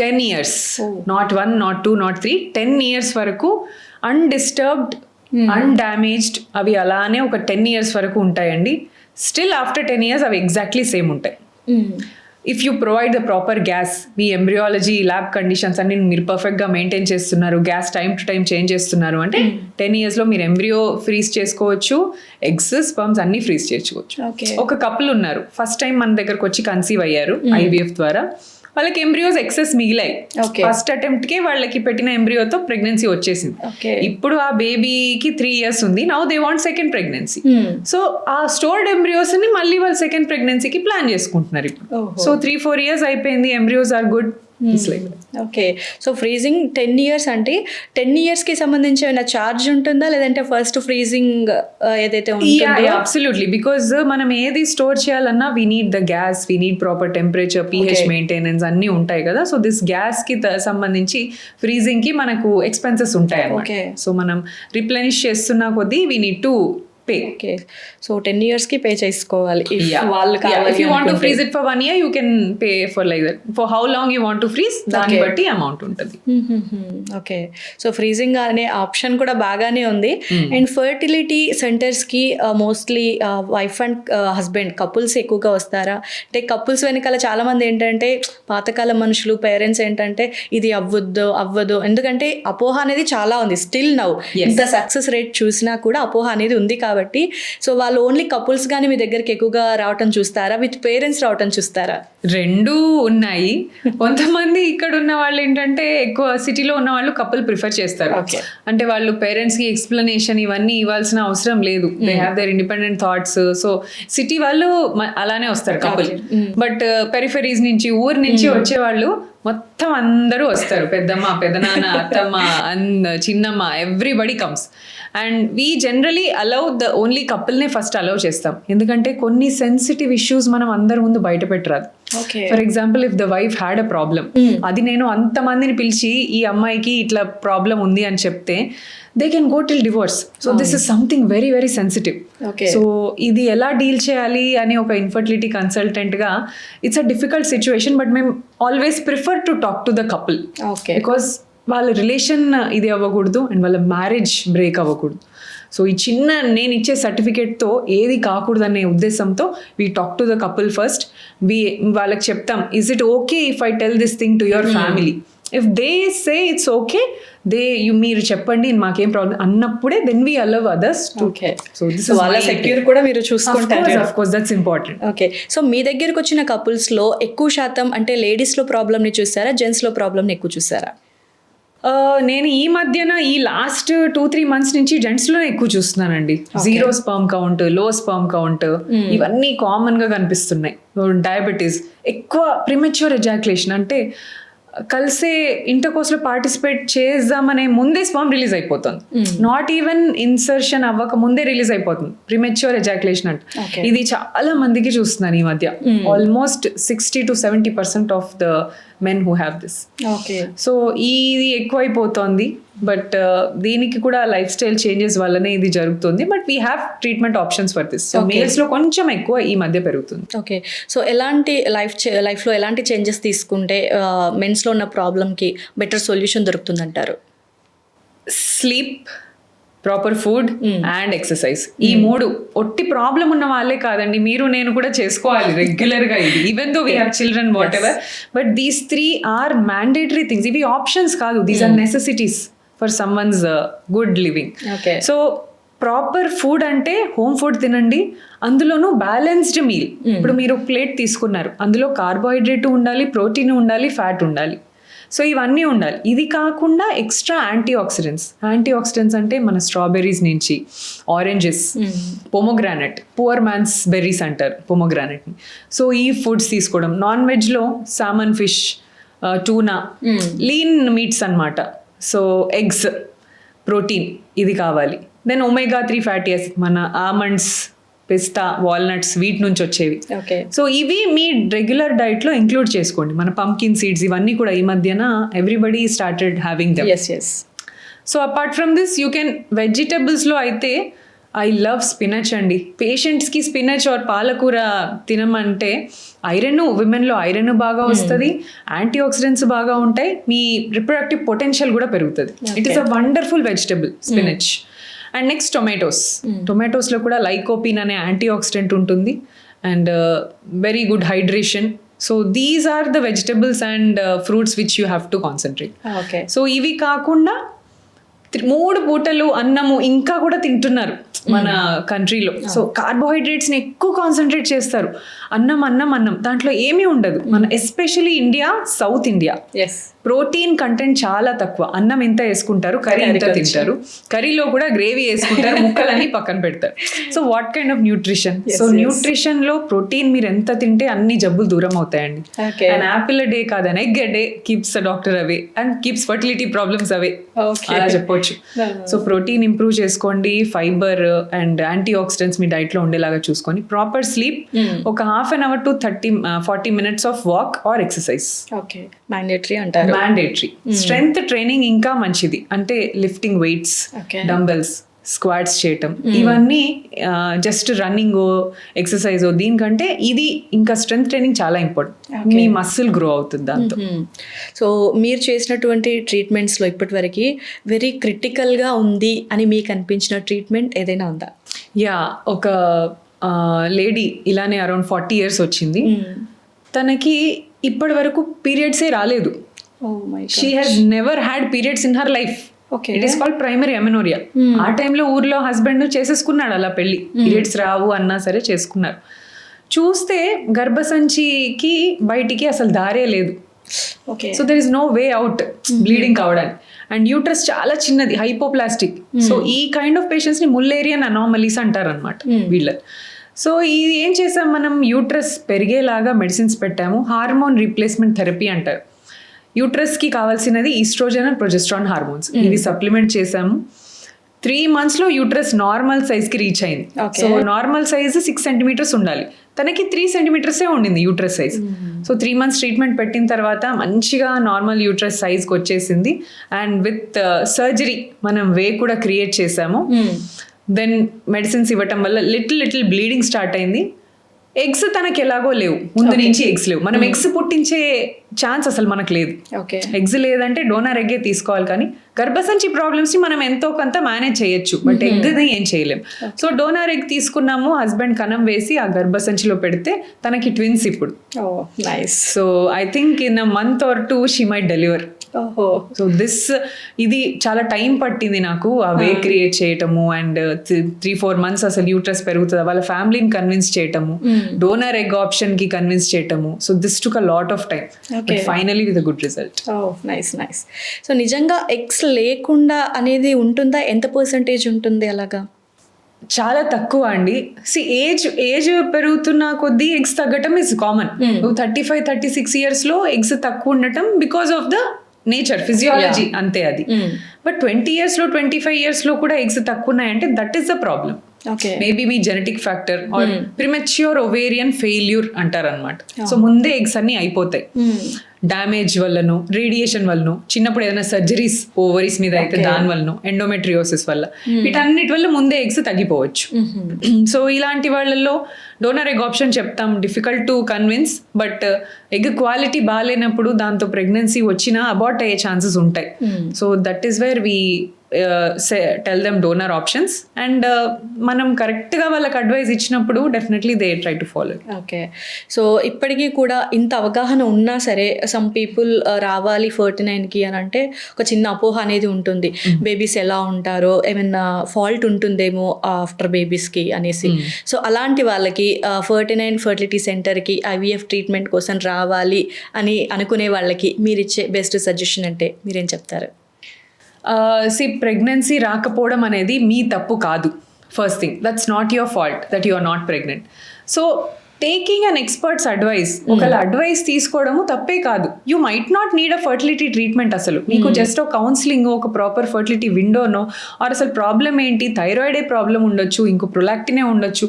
10 years. Not 1, not 2, not 3, 10 years వరకు undisturbed, అన్డామేజ్డ్ అవి అలానే ఒక 10 years వరకు ఉంటాయండి. స్టిల్ ఆఫ్టర్ 10 years అవి ఎగ్జాక్ట్లీ సేమ్ ఉంటాయి. If you provide the proper gas, me embryology lab conditions అన్ని మీరు పర్ఫెక్ట్గా మెయింటైన్ చేస్తున్నారు, gas time to time change చేస్తున్నారు అంటే 10 yearsలో మీరు ఎంబ్రియో ఫ్రీజ్ చేసుకోవచ్చు, ఎగ్స్ స్పర్మ్స్ అన్ని ఫ్రీజ్ చేసుకోవచ్చు. ఒక కపుల్ ఉన్నారు, ఫస్ట్ టైం మన దగ్గరకు వచ్చి కన్సీవ్ అయ్యారు IVF ద్వారా. వాళ్ళకి ఎంబ్రియోస్ ఎక్సెస్ మిగిలాయి. ఫస్ట్ అటెంప్ట్ కే వాళ్ళకి పెట్టిన ఎంబ్రియోతో ప్రెగ్నెన్సీ వచ్చేసింది. ఇప్పుడు ఆ బేబీకి 3 years ఉంది. Now they want second pregnancy. So ఆ స్టోర్డ్ ఎంబ్రియోస్ ని మళ్ళీ వాళ్ళు సెకండ్ ప్రెగ్నెన్సీకి ప్లాన్ చేసుకుంటున్నారు ఇప్పుడు. సో 3-4 years అయిపోయింది, embryos are good. Okay. So freezing 10 years అంటే 10 yearsకి సంబంధించి ఏమైనా ఛార్జ్ ఉంటుందా, లేదంటే ఫస్ట్ ఫ్రీజింగ్ ఏదైతే ఉంటుందో? అబ్సల్యూట్లీ, బికాజ్ మనం ఏది స్టోర్ చేయాలన్నా we need the gas, we need proper temperature, pH maintenance అన్నీ ఉంటాయి కదా. సో దిస్ గ్యాస్ కి సంబంధించి ఫ్రీజింగ్ కి మనకు ఎక్స్పెన్సెస్ ఉంటాయి అన్నమాట. సో మనం రిప్లెనిష్ చేస్తున్న కొద్దీ we need to pay. Okay. So 10 yearsకి పే చేసుకోవాలి. If you want to freeze it for 1 year, you can pay for like that. For how long you want to freeze, దాన్ని బట్టి amount ఉంటుంది. Okay. So freezing అనే option కూడా బాగానే ఉంది. And fertility సెంటర్స్కి mostly wife and husband couples ఎక్కువగా వస్తారా? అంటే కపుల్స్ వెనకాల చాలా మంది ఏంటంటే పాతకాల మనుషులు, పేరెంట్స్ ఏంటంటే ఇది అవ్వదు, ఎందుకంటే అపోహ అనేది చాలా ఉంది. స్టిల్ నౌ ఇంత సక్సెస్ రేట్ చూసినా కూడా అపోహ అనేది ఉంది కాబట్టి సో వాళ్ళు ఓన్లీ కపుల్స్ గానీ మీ దగ్గరికి ఎక్కువగా రావటం చూస్తారా, విత్ పేరెంట్స్ రావటం చూస్తారా? రెండూ ఉన్నాయి. కొంతమంది ఇక్కడ ఉన్న వాళ్ళు ఏంటంటే ఎక్కువ సిటీలో ఉన్న వాళ్ళు కపుల్ ప్రిఫర్ చేస్తారు. అంటే వాళ్ళు పేరెంట్స్ కి ఎక్స్ప్లెనేషన్ ఇవన్నీ ఇవ్వాల్సిన అవసరం లేదు. They have their independent thoughts. So city వాళ్ళు అలానే వస్తారు కపుల్. బట్ పెరిఫెరీస్ నుంచి, ఊరు నుంచి వచ్చే వాళ్ళు మొత్తం అందరూ వస్తారు. పెద్దమ్మ, పెద్దనాన్న, అత్తమ్మ, చిన్నమ్మ, everybody comes. And we generally allow the only కపుల్నే ఫస్ట్ అలౌ చేస్తాం. ఎందుకంటే కొన్ని సెన్సిటివ్ ఇష్యూస్ మనం అందరి ముందు బయట పెట్టరాదు. For example if the wife had a problem, అది నేను అంతమందిని పిలిచి ఈ అమ్మాయికి ఇట్లా ప్రాబ్లం ఉంది అని చెప్తే they can go till divorce. So this is something very very sensitive. So ఇది ఎలా డీల్ చేయాలి అని ఒక ఇన్ఫర్టిలిటీ కన్సల్టెంట్ గా it's a difficult situation. But మేము always prefer to talk to the couple, because వాళ్ళ రిలేషన్ ఇది అవ్వకూడదు అండ్ వాళ్ళ మ్యారేజ్ బ్రేక్ అవ్వకూడదు. సో ఈ చిన్న నేను ఇచ్చే సర్టిఫికేట్తో ఏది కాకూడదు అనే ఉద్దేశంతో we talk to the couple first. వాళ్ళకి చెప్తాం, is it okay if I tell this thing to your family? If they say it's okay, మీరు చెప్పండి మాకేం ప్రాబ్లం అన్నప్పుడే then we allow others to. So this is వాళ్ళ secure కూడా మీరు చూసుకుంటారు. Of course that's important. Okay. So మీ దగ్గరకు వచ్చిన కపుల్స్ లో ఎక్కువ శాతం అంటే లేడీస్ లో ప్రాబ్లమ్ ని చూసారా, జెంట్స్ లో ప్రాబ్లమ్ ని ఎక్కువ చూసారా? నేను ఈ మధ్యన ఈ లాస్ట్ 2-3 months నుంచి జెంట్స్లోనే ఎక్కువ చూస్తున్నానండి. జీరో స్పర్మ్ కౌంట్, లో స్పర్మ్ కౌంట్ ఇవన్నీ కామన్గా కనిపిస్తున్నాయి. డయాబెటీస్, ఎక్కువ ప్రిమెచ్యూర్ ఎజాక్యులేషన్, అంటే కలిసే ఇంటర్కోర్స్లో పార్టిసిపేట్ చేద్దామనే ముందే స్పర్మ్ రిలీజ్ అయిపోతుంది. నాట్ ఈవెన్ ఇన్సర్షన్ అవ్వక ముందే రిలీజ్ అయిపోతుంది ప్రిమెచ్యూర్ ఎజాక్యులేషన్ అంటే. ఇది చాలా మందికి చూస్తున్నాను ఈ మధ్య. Almost 60-70% of the men who have this. So ఇది ఎక్కువైపోతుంది. బట్ దీనికి కూడా లైఫ్ స్టైల్ చేంజెస్ వల్లనే ఇది జరుగుతుంది. But we have treatment options for this. So మేల్స్లో కొంచెం ఎక్కువ ఈ మధ్య పెరుగుతుంది. ఓకే, సో ఎలాంటి లైఫ్లో ఎలాంటి చేంజెస్ తీసుకుంటే మెన్స్లో ఉన్న ప్రాబ్లమ్కి బెటర్ సొల్యూషన్ దొరుకుతుందంటారు? Sleep, proper food and exercise. ఈ 3 ఒట్టి ప్రాబ్లం ఉన్న వాళ్ళే కాదండి, మీరు నేను కూడా చేసుకోవాలి రెగ్యులర్గా ఇది. Even though we have children whatever, but these 3 are mandatory things. ఇవి ఆప్షన్స్ కాదు, these are necessities for someone's good living. So proper food అంటే హోమ్ ఫుడ్ తినండి, అందులోనూ బ్యాలెన్స్డ్ మీల్. ఇప్పుడు మీరు ప్లేట్ తీసుకున్నారు, అందులో కార్బోహైడ్రేట్ ఉండాలి, ప్రోటీన్ ఉండాలి, ఫ్యాట్ ఉండాలి. సో ఇవన్నీ ఉండాలి. ఇది కాకుండా ఎక్స్ట్రా యాంటీ ఆక్సిడెంట్స్ అంటే మన స్ట్రాబెర్రీస్ నుంచి, oranges, pomegranate, poor man's berries అంటారు పొమోగ్రానెట్ని. సో ఈ ఫుడ్స్ తీసుకోవడం. నాన్ వెజ్లో salmon, fish, tuna, lean meats అన్నమాట. సో ఎగ్స్, ప్రోటీన్ ఇది కావాలి. దెన్ omega-3 ఫ్యాటీ యాసిడ్, మన ఆల్మండ్స్, పిస్తా, వాల్నట్స్, వీటి నుంచి వచ్చేవి. సో ఇవి మీ రెగ్యులర్ డైట్లో ఇంక్లూడ్ చేసుకోండి. మన పంకిన్ సీడ్స్ ఇవన్నీ కూడా ఈ మధ్యన everybody started having them. So apart from this you can వెజిటబుల్స్లో అయితే ఐ లవ్ స్పినచ్ అండి. పేషెంట్స్కి స్పినచ్ ఆర్ పాలకూర తినమంటే విమెన్లో ఐరన్ బాగా వస్తుంది, యాంటీ ఆక్సిడెంట్స్ బాగా ఉంటాయి, మీ రిప్రొడక్టివ్ పొటెన్షియల్ కూడా పెరుగుతుంది. It is a wonderful vegetable spinach. And next టొమాటోస్లో కూడా లైకోపిన్ అనే యాంటీ ఆక్సిడెంట్ ఉంటుంది and very good hydration. So these are the vegetables and fruits which you have to concentrate. So ఇవి కాకుండా 3 పూటలు అన్నము ఇంకా కూడా తింటున్నారు మన కంట్రీలో. సో కార్బోహైడ్రేట్స్ని ఎక్కువ కాన్సన్ట్రేట్ చేస్తారు. అన్నం దాంట్లో ఏమీ ఉండదు. మన especially India, south India protein content చాలా తక్కువ. అన్నం ఎంత వేసుకుంటారు, కర్రీ ఎంత తింటారు, కర్రీలో కూడా గ్రేవీ వేసుకుంటారు, ముక్కలన్నీ పక్కన పెడతారు. So what kind of nutrition? So న్యూట్రిషన్లో ప్రోటీన్ మీరు ఎంత తింటే అన్ని జబ్బులు దూరం అవుతాయండి. అండ్ యాపిల్ a day కాదు, an egg a day keeps the doctor away and keeps fertility problems away. అలా చెప్పొచ్చు. సో ప్రోటీన్ ఇంప్రూవ్ చేసుకోండి, ఫైబర్ అండ్ యాంటీ ఆక్సిడెంట్స్ మీ డైట్లో ఉండేలాగా చూసుకొని, ప్రాపర్ స్లీప్, ఒక 1/2 hour to 40 minutes of walk are exercise mandatory అంటారు. Mandatory. Strength training ఇంకా మంచిది, అంటే లిఫ్టింగ్ వెయిట్స్, డంబెల్స్, స్క్వాట్స్ చేయటం, ఇవన్నీ జస్ట్ రన్నింగ్ ఎక్సర్సైజ్ దీనికంటే ఇది ఇంకా స్ట్రెంగ్త్ ట్రైనింగ్ చాలా ఇంపార్టెంట్. మీ మసిల్ గ్రో అవుతుంది దాంతో. సో మీరు చేసినటువంటి ట్రీట్మెంట్స్లో ఇప్పటివరకు వెరీ క్రిటికల్గా ఉంది అని మీకు అనిపించిన ట్రీట్మెంట్ ఏదైనా ఉందా? ఒక లేడీ ఇలానే అరౌండ్ 40 years వచ్చింది. తనకి ఇప్పటి వరకు పీరియడ్సే రాలేదు. She has never had periods in her life. It is called primary amenorrhoea. ఆ టైంలో ఊర్లో హస్బెండ్ చేసేసుకున్నాడు అలా పెళ్ళి, పీరియడ్స్ రావు అన్నా సరే చేసుకున్నారు. చూస్తే గర్భసంచికి బయటికి అసలు దారే లేదు. So there is no way out bleeding కావడానికి. అండ్ యూట్రస్ చాలా చిన్నది, హైపోప్లాస్టిక్. సో ఈ కైండ్ ఆఫ్ పేషెంట్స్ని ముల్లేరియన్ అనామలీస్ అంటారు అనమాట వీళ్ళ. సో ఇది ఏం చేసాం మనం, యూట్రస్ పెరిగేలాగా మెడిసిన్స్ పెట్టాము. హార్మోన్ రీప్లేస్మెంట్ థెరపీ అంటారు. యూట్రస్కి కావాల్సినది ఈస్ట్రోజన్ అండ్ ప్రొజెస్ట్రాన్ హార్మోన్స్, ఇవి సప్లిమెంట్ చేసాము. 3 monthsలో యూట్రస్ నార్మల్ సైజ్కి రీచ్ అయింది. సో నార్మల్ సైజ్ 6 centimeters ఉండాలి, తనకి 3 centimeters ఉండింది uterus size. So 3 months treatment పెట్టిన తర్వాత మంచిగా నార్మల్ యూట్రస్ సైజ్కి వచ్చేసింది. అండ్ విత్ సర్జరీ మనం వే కూడా క్రియేట్ చేసాము. దెన్ మెడిసిన్స్ ఇవ్వటం వల్ల లిటిల్ బ్లీడింగ్ స్టార్ట్ అయింది. ఎగ్స్ తనకి ఎలాగో లేవు, ముందు నుంచి ఎగ్స్ లేవు. మనం ఎగ్స్ పుట్టించే ఛాన్స్ అసలు మనకు లేదు. ఎగ్స్ లేదంటే డోనర్ ఎగ్గే తీసుకోవాలి. కానీ గర్భసంచి ప్రాబ్లమ్స్ని మనం ఎంతో కొంత మేనేజ్ చేయొచ్చు, బట్ ఎగ్ని ఏం చేయలేం. సో డోనర్ ఎగ్ తీసుకున్నాము, హస్బెండ్ కణం వేసి ఆ గర్భసంచిలో పెడితే తనకి ట్విన్స్ ఇప్పుడు. So I think in a month or 2 she might deliver. ఓహో. సో ఇది చాలా టైం పట్టింది నాకు ఆ వే క్రియేట్ చేయటము, అండ్ 3-4 months అసలు యూట్రస్ పెరుగుతుందా, వాళ్ళ ఫ్యామిలీని కన్విన్స్ చేయటము, డోనర్ ఎగ్ ఆప్షన్ కి కన్విన్స్ చేయటము. So this took a lot of time, but finally with a good result. Nice. So నిజంగా ఎగ్స్ లేకుండా అనేది ఉంటుందా? ఎంత పర్సంటేజ్ ఉంటుంది అలాగా? చాలా తక్కువ అండి. ఏజ్ పెరుగుతున్న కొద్దీ ఎగ్స్ తగ్గటం ఇస్ కామన్. 35-36 years లో ఎగ్స్ తక్కువ ఉండటం because of the nature, physiology, అంతే అది. బట్ 20 years లో 25 years లో కూడా ఎగ్స్ తక్కువ ఉన్నాయంటే that is the problem. Maybe మీ genetic factor or premature ovarian failure అంటారు అనమాట. సో ముందే ఎగ్స్ అన్ని అయిపోతాయి, డ్యామేజ్ వల్లను, రేడియేషన్ వల్లను, చిన్నప్పుడు ఏదైనా సర్జరీస్ ఓవరీస్ మీద అయితే దాని వల్ల, ఎండోమెట్రియోసిస్ వల్ల, వీటన్నిటి వల్ల ముందే ఎగ్స్ తగ్గిపోవచ్చు. సో ఇలాంటి వాళ్ళల్లో డోనర్ ఎగ్ ఆప్షన్ చెప్తాం, difficult to convince, but egg quality బాగాలేనప్పుడు దాంతో ప్రెగ్నెన్సీ వచ్చినా అబార్ట్ అయ్యే ఛాన్సెస్ ఉంటాయి. So that is where we tell them donor options, and మనం కరెక్ట్గా వాళ్ళకి అడ్వైస్ ఇచ్చినప్పుడు definitely they try to follow. Okay. So ఇప్పటికీ కూడా ఇంత అవగాహన ఉన్నా సరే సమ్ పీపుల్ రావాలి 49కి అని అంటే ఒక చిన్న అపోహ అనేది ఉంటుంది, బేబీస్ ఎలా ఉంటారో, ఏమైనా ఫాల్ట్ ఉంటుందేమో ఆఫ్టర్ బేబీస్కి అనేసి. సో అలాంటి వాళ్ళకి 49 ఫర్టిలిటీ సెంటర్కి IVF ట్రీట్మెంట్ కోసం రావాలి అని అనుకునే వాళ్ళకి మీరు ఇచ్చే బెస్ట్ సజెషన్ అంటే మీరేం చెప్తారు? ప్రెగ్నెన్సీ రాకపోవడం అనేది మీ తప్పు కాదు. First thing, that's not your fault that you are not pregnant. So taking an experts advice, ఒకళ్ళ అడ్వైస్ తీసుకోవడము తప్పే కాదు. You might not need a fertility treatment. అసలు మీకు జస్ట్ ఒక కౌన్సిలింగ్, ఒక ప్రాపర్ ఫర్టిలిటీ విండోనో, ఆర్ అసలు ప్రాబ్లం ఏంటి, థైరాయిడే ప్రాబ్లం ఉండొచ్చు, ఇంకో ప్రొలాక్టినే ఉండొచ్చు,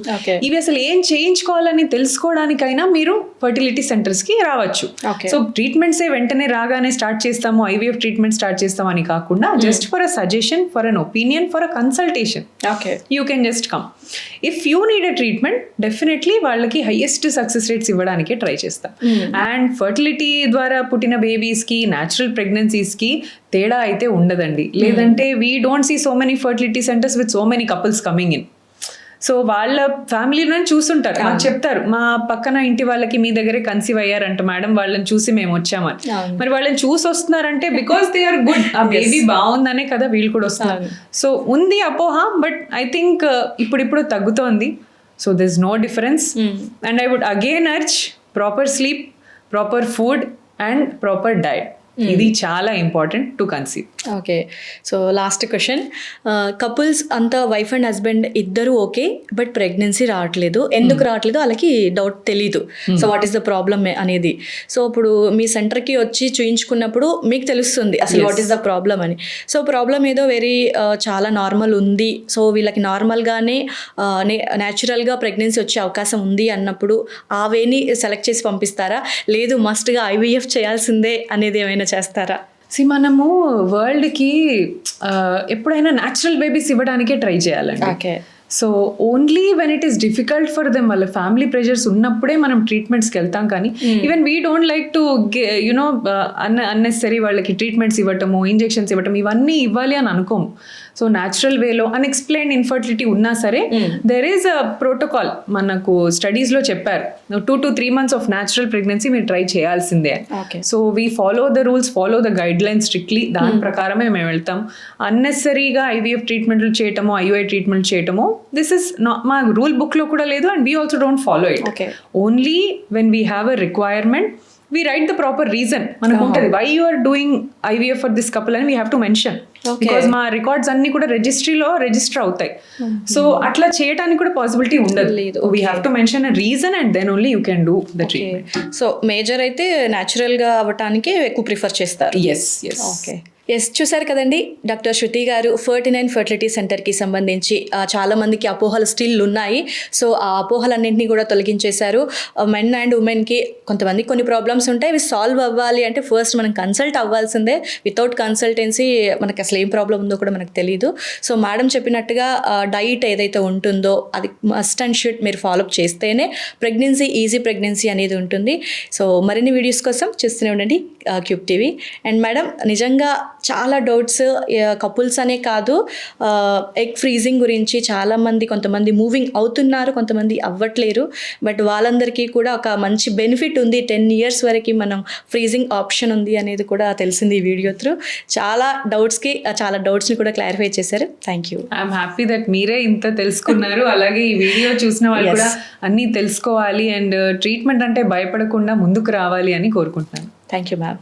ఇవి అసలు ఏం చేయించుకోవాలని తెలుసుకోవడానికైనా మీరు ఫర్టిలిటీ సెంటర్స్కి రావచ్చు. సో ట్రీట్మెంట్సే వెంటనే రాగానే స్టార్ట్ చేస్తాము, IVF ట్రీట్మెంట్ స్టార్ట్ చేస్తామని కాకుండా just for a suggestion, for an opinion, for a consultation you can just come. If you need a treatment, definitely వాళ్ళకి హైయెస్ట్ సక్సెస్ రేట్స్ ఇవ్వడానికే ట్రై చేస్తాం. అండ్ ఫర్టిలిటీ ద్వారా పుట్టిన బేబీస్కి, న్యాచురల్ ప్రెగ్నెన్సీస్కి తేడా అయితే ఉండదండి. లేదంటే we don't see so many fertility centres with so many couples coming in. So వాళ్ళ ఫ్యామిలీలో చూస్తుంటారు, నాకు చెప్తారు, మా పక్కన ఇంటి వాళ్ళకి మీ దగ్గరే కన్సీవ్ అయ్యారంట మేడం, వాళ్ళని చూసి మేము వచ్చామని. మరి వాళ్ళని చూసి వస్తున్నారంటే బికాస్ దే ఆర్ గుడ్, ఆ బేబీ బాగుందనే కదా వీళ్ళు కూడా వస్తున్నారు. సో ఉంది అపోహ, బట్ ఐ థింక్ ఇప్పుడు తగ్గుతోంది. So there is no difference. And I would again urge proper sleep, proper food and proper diet. ఇది చాలా important to conceive. Okay. So last question, couples అంతా వైఫ్ అండ్ హస్బెండ్ ఇద్దరు okay, but pregnancy రావట్లేదు, ఎందుకు రావట్లేదు వాళ్ళకి doubt తెలీదు. So what is the problem అనేది. సో ఇప్పుడు మీ సెంటర్కి వచ్చి చూయించుకున్నప్పుడు మీకు తెలుస్తుంది అసలు వాట్ ఈస్ ద ప్రాబ్లమ్ అని. సో ప్రాబ్లమ్ ఏదో చాలా నార్మల్ ఉంది, సో వీళ్ళకి నార్మల్గానే న్యాచురల్గా ప్రెగ్నెన్సీ వచ్చే అవకాశం ఉంది అన్నప్పుడు ఆ వేని సెలెక్ట్ చేసి పంపిస్తారా, లేదు మస్ట్గా IVF చేయాల్సిందే అనేది ఏమైనా చేస్తారా? మనము వరల్డ్కి ఎప్పుడైనా న్యాచురల్ బేబీస్ ఇవ్వడానికే ట్రై చేయాలండి. Okay. So only when it is difficult for them, వాళ్ళ ఫ్యామిలీ ప్రెషర్స్ ఉన్నప్పుడే మనం ట్రీట్మెంట్స్కి వెళ్తాం. కానీ even we don't like to you know unnecessary వాళ్ళకి ట్రీట్మెంట్స్ ఇవ్వటము, ఇంజెక్షన్స్ ఇవ్వటం, ఇవన్నీ ఇవ్వాలి అని అనుకోము. సో న్యాచురల్ వేలో అన్ఎక్స్ప్లెయిన్డ్ ఇన్ఫర్టిలిటీ ఉన్నా సరే దెర్ ఈస్ అ ప్రోటోకాల్, మనకు స్టడీస్లో చెప్పారు 2 to 3 months of natural pregnancy మీరు ట్రై చేయాల్సిందే. So we follow the rules, follow the guide lines strictly, దాని ప్రకారమే మేము వెళ్తాం. అన్నెసరీగా IVF ట్రీట్మెంట్లు చేయటము, IUI ట్రీట్మెంట్ చేయటము, దిస్ ఇస్ మా రూల్ బుక్లో కూడా లేదు, and we also don't follow it. Only when we have a requirement we write the proper reason manaku untadi why you are doing IVF for this couple and we have to mention, because మా records అన్ని కూడా రిజిస్ట్రీలో register అవుతాయి. So అట్లా చేయడానికి కూడా possibility ఉండదు. We have to mention a reason and then only you can do the treatment. So major అయితే న్యాచురల్గా అవ్వటానికి ఎక్కువ ప్రిఫర్ చేస్తారు. ఎస్. ఓకే. చూసారు కదండి, డాక్టర్ శృతి గారు 49 ఫర్టిలిటీ సెంటర్కి సంబంధించి చాలామందికి అపోహలు స్టిల్ ఉన్నాయి. సో ఆ అపోహలన్నింటినీ కూడా తొలగించేశారు. మెన్ అండ్ ఉమెన్కి కొంతమంది కొన్ని ప్రాబ్లమ్స్ ఉంటాయి, ఇవి సాల్వ్ అవ్వాలి అంటే ఫస్ట్ మనం కన్సల్ట్ అవ్వాల్సిందే. వితౌట్ కన్సల్టెన్సీ మనకి అసలు ఏం ప్రాబ్లం ఉందో కూడా మనకు తెలియదు. సో మేడం చెప్పినట్టుగా డైట్ ఏదైతే ఉంటుందో అది మస్ట్ అండ్ షుడ్ మీరు ఫాలోఅప్ చేస్తేనే ఈజీ ప్రెగ్నెన్సీ అనేది ఉంటుంది. సో మరిన్ని వీడియోస్ కోసం చూస్తూనే ఉండండి క్యూబ్ టీవీ. అండ్ మేడం నిజంగా చాలా డౌట్స్ కపుల్స్ అనే కాదు, ఎగ్ ఫ్రీజింగ్ గురించి చాలామంది, కొంతమంది మూవింగ్ అవుతున్నారు, కొంతమంది అవ్వట్లేరు. బట్ వాళ్ళందరికీ కూడా ఒక మంచి బెనిఫిట్ ఉంది, 10 years వరకు మనం ఫ్రీజింగ్ ఆప్షన్ ఉంది అనేది కూడా తెలిసింది ఈ వీడియో త్రూ. చాలా డౌట్స్ని కూడా క్లారిఫై చేశారు. Thank you. I'm happy that మీరే ఇంత తెలుసుకున్నారు. అలాగే ఈ వీడియో చూసిన వాళ్ళు Yes. కూడా అన్నీ తెలుసుకోవాలి అండ్ ట్రీట్మెంట్ అంటే భయపడకుండా ముందుకు రావాలి అని కోరుకుంటున్నాను. Thank you ma'am.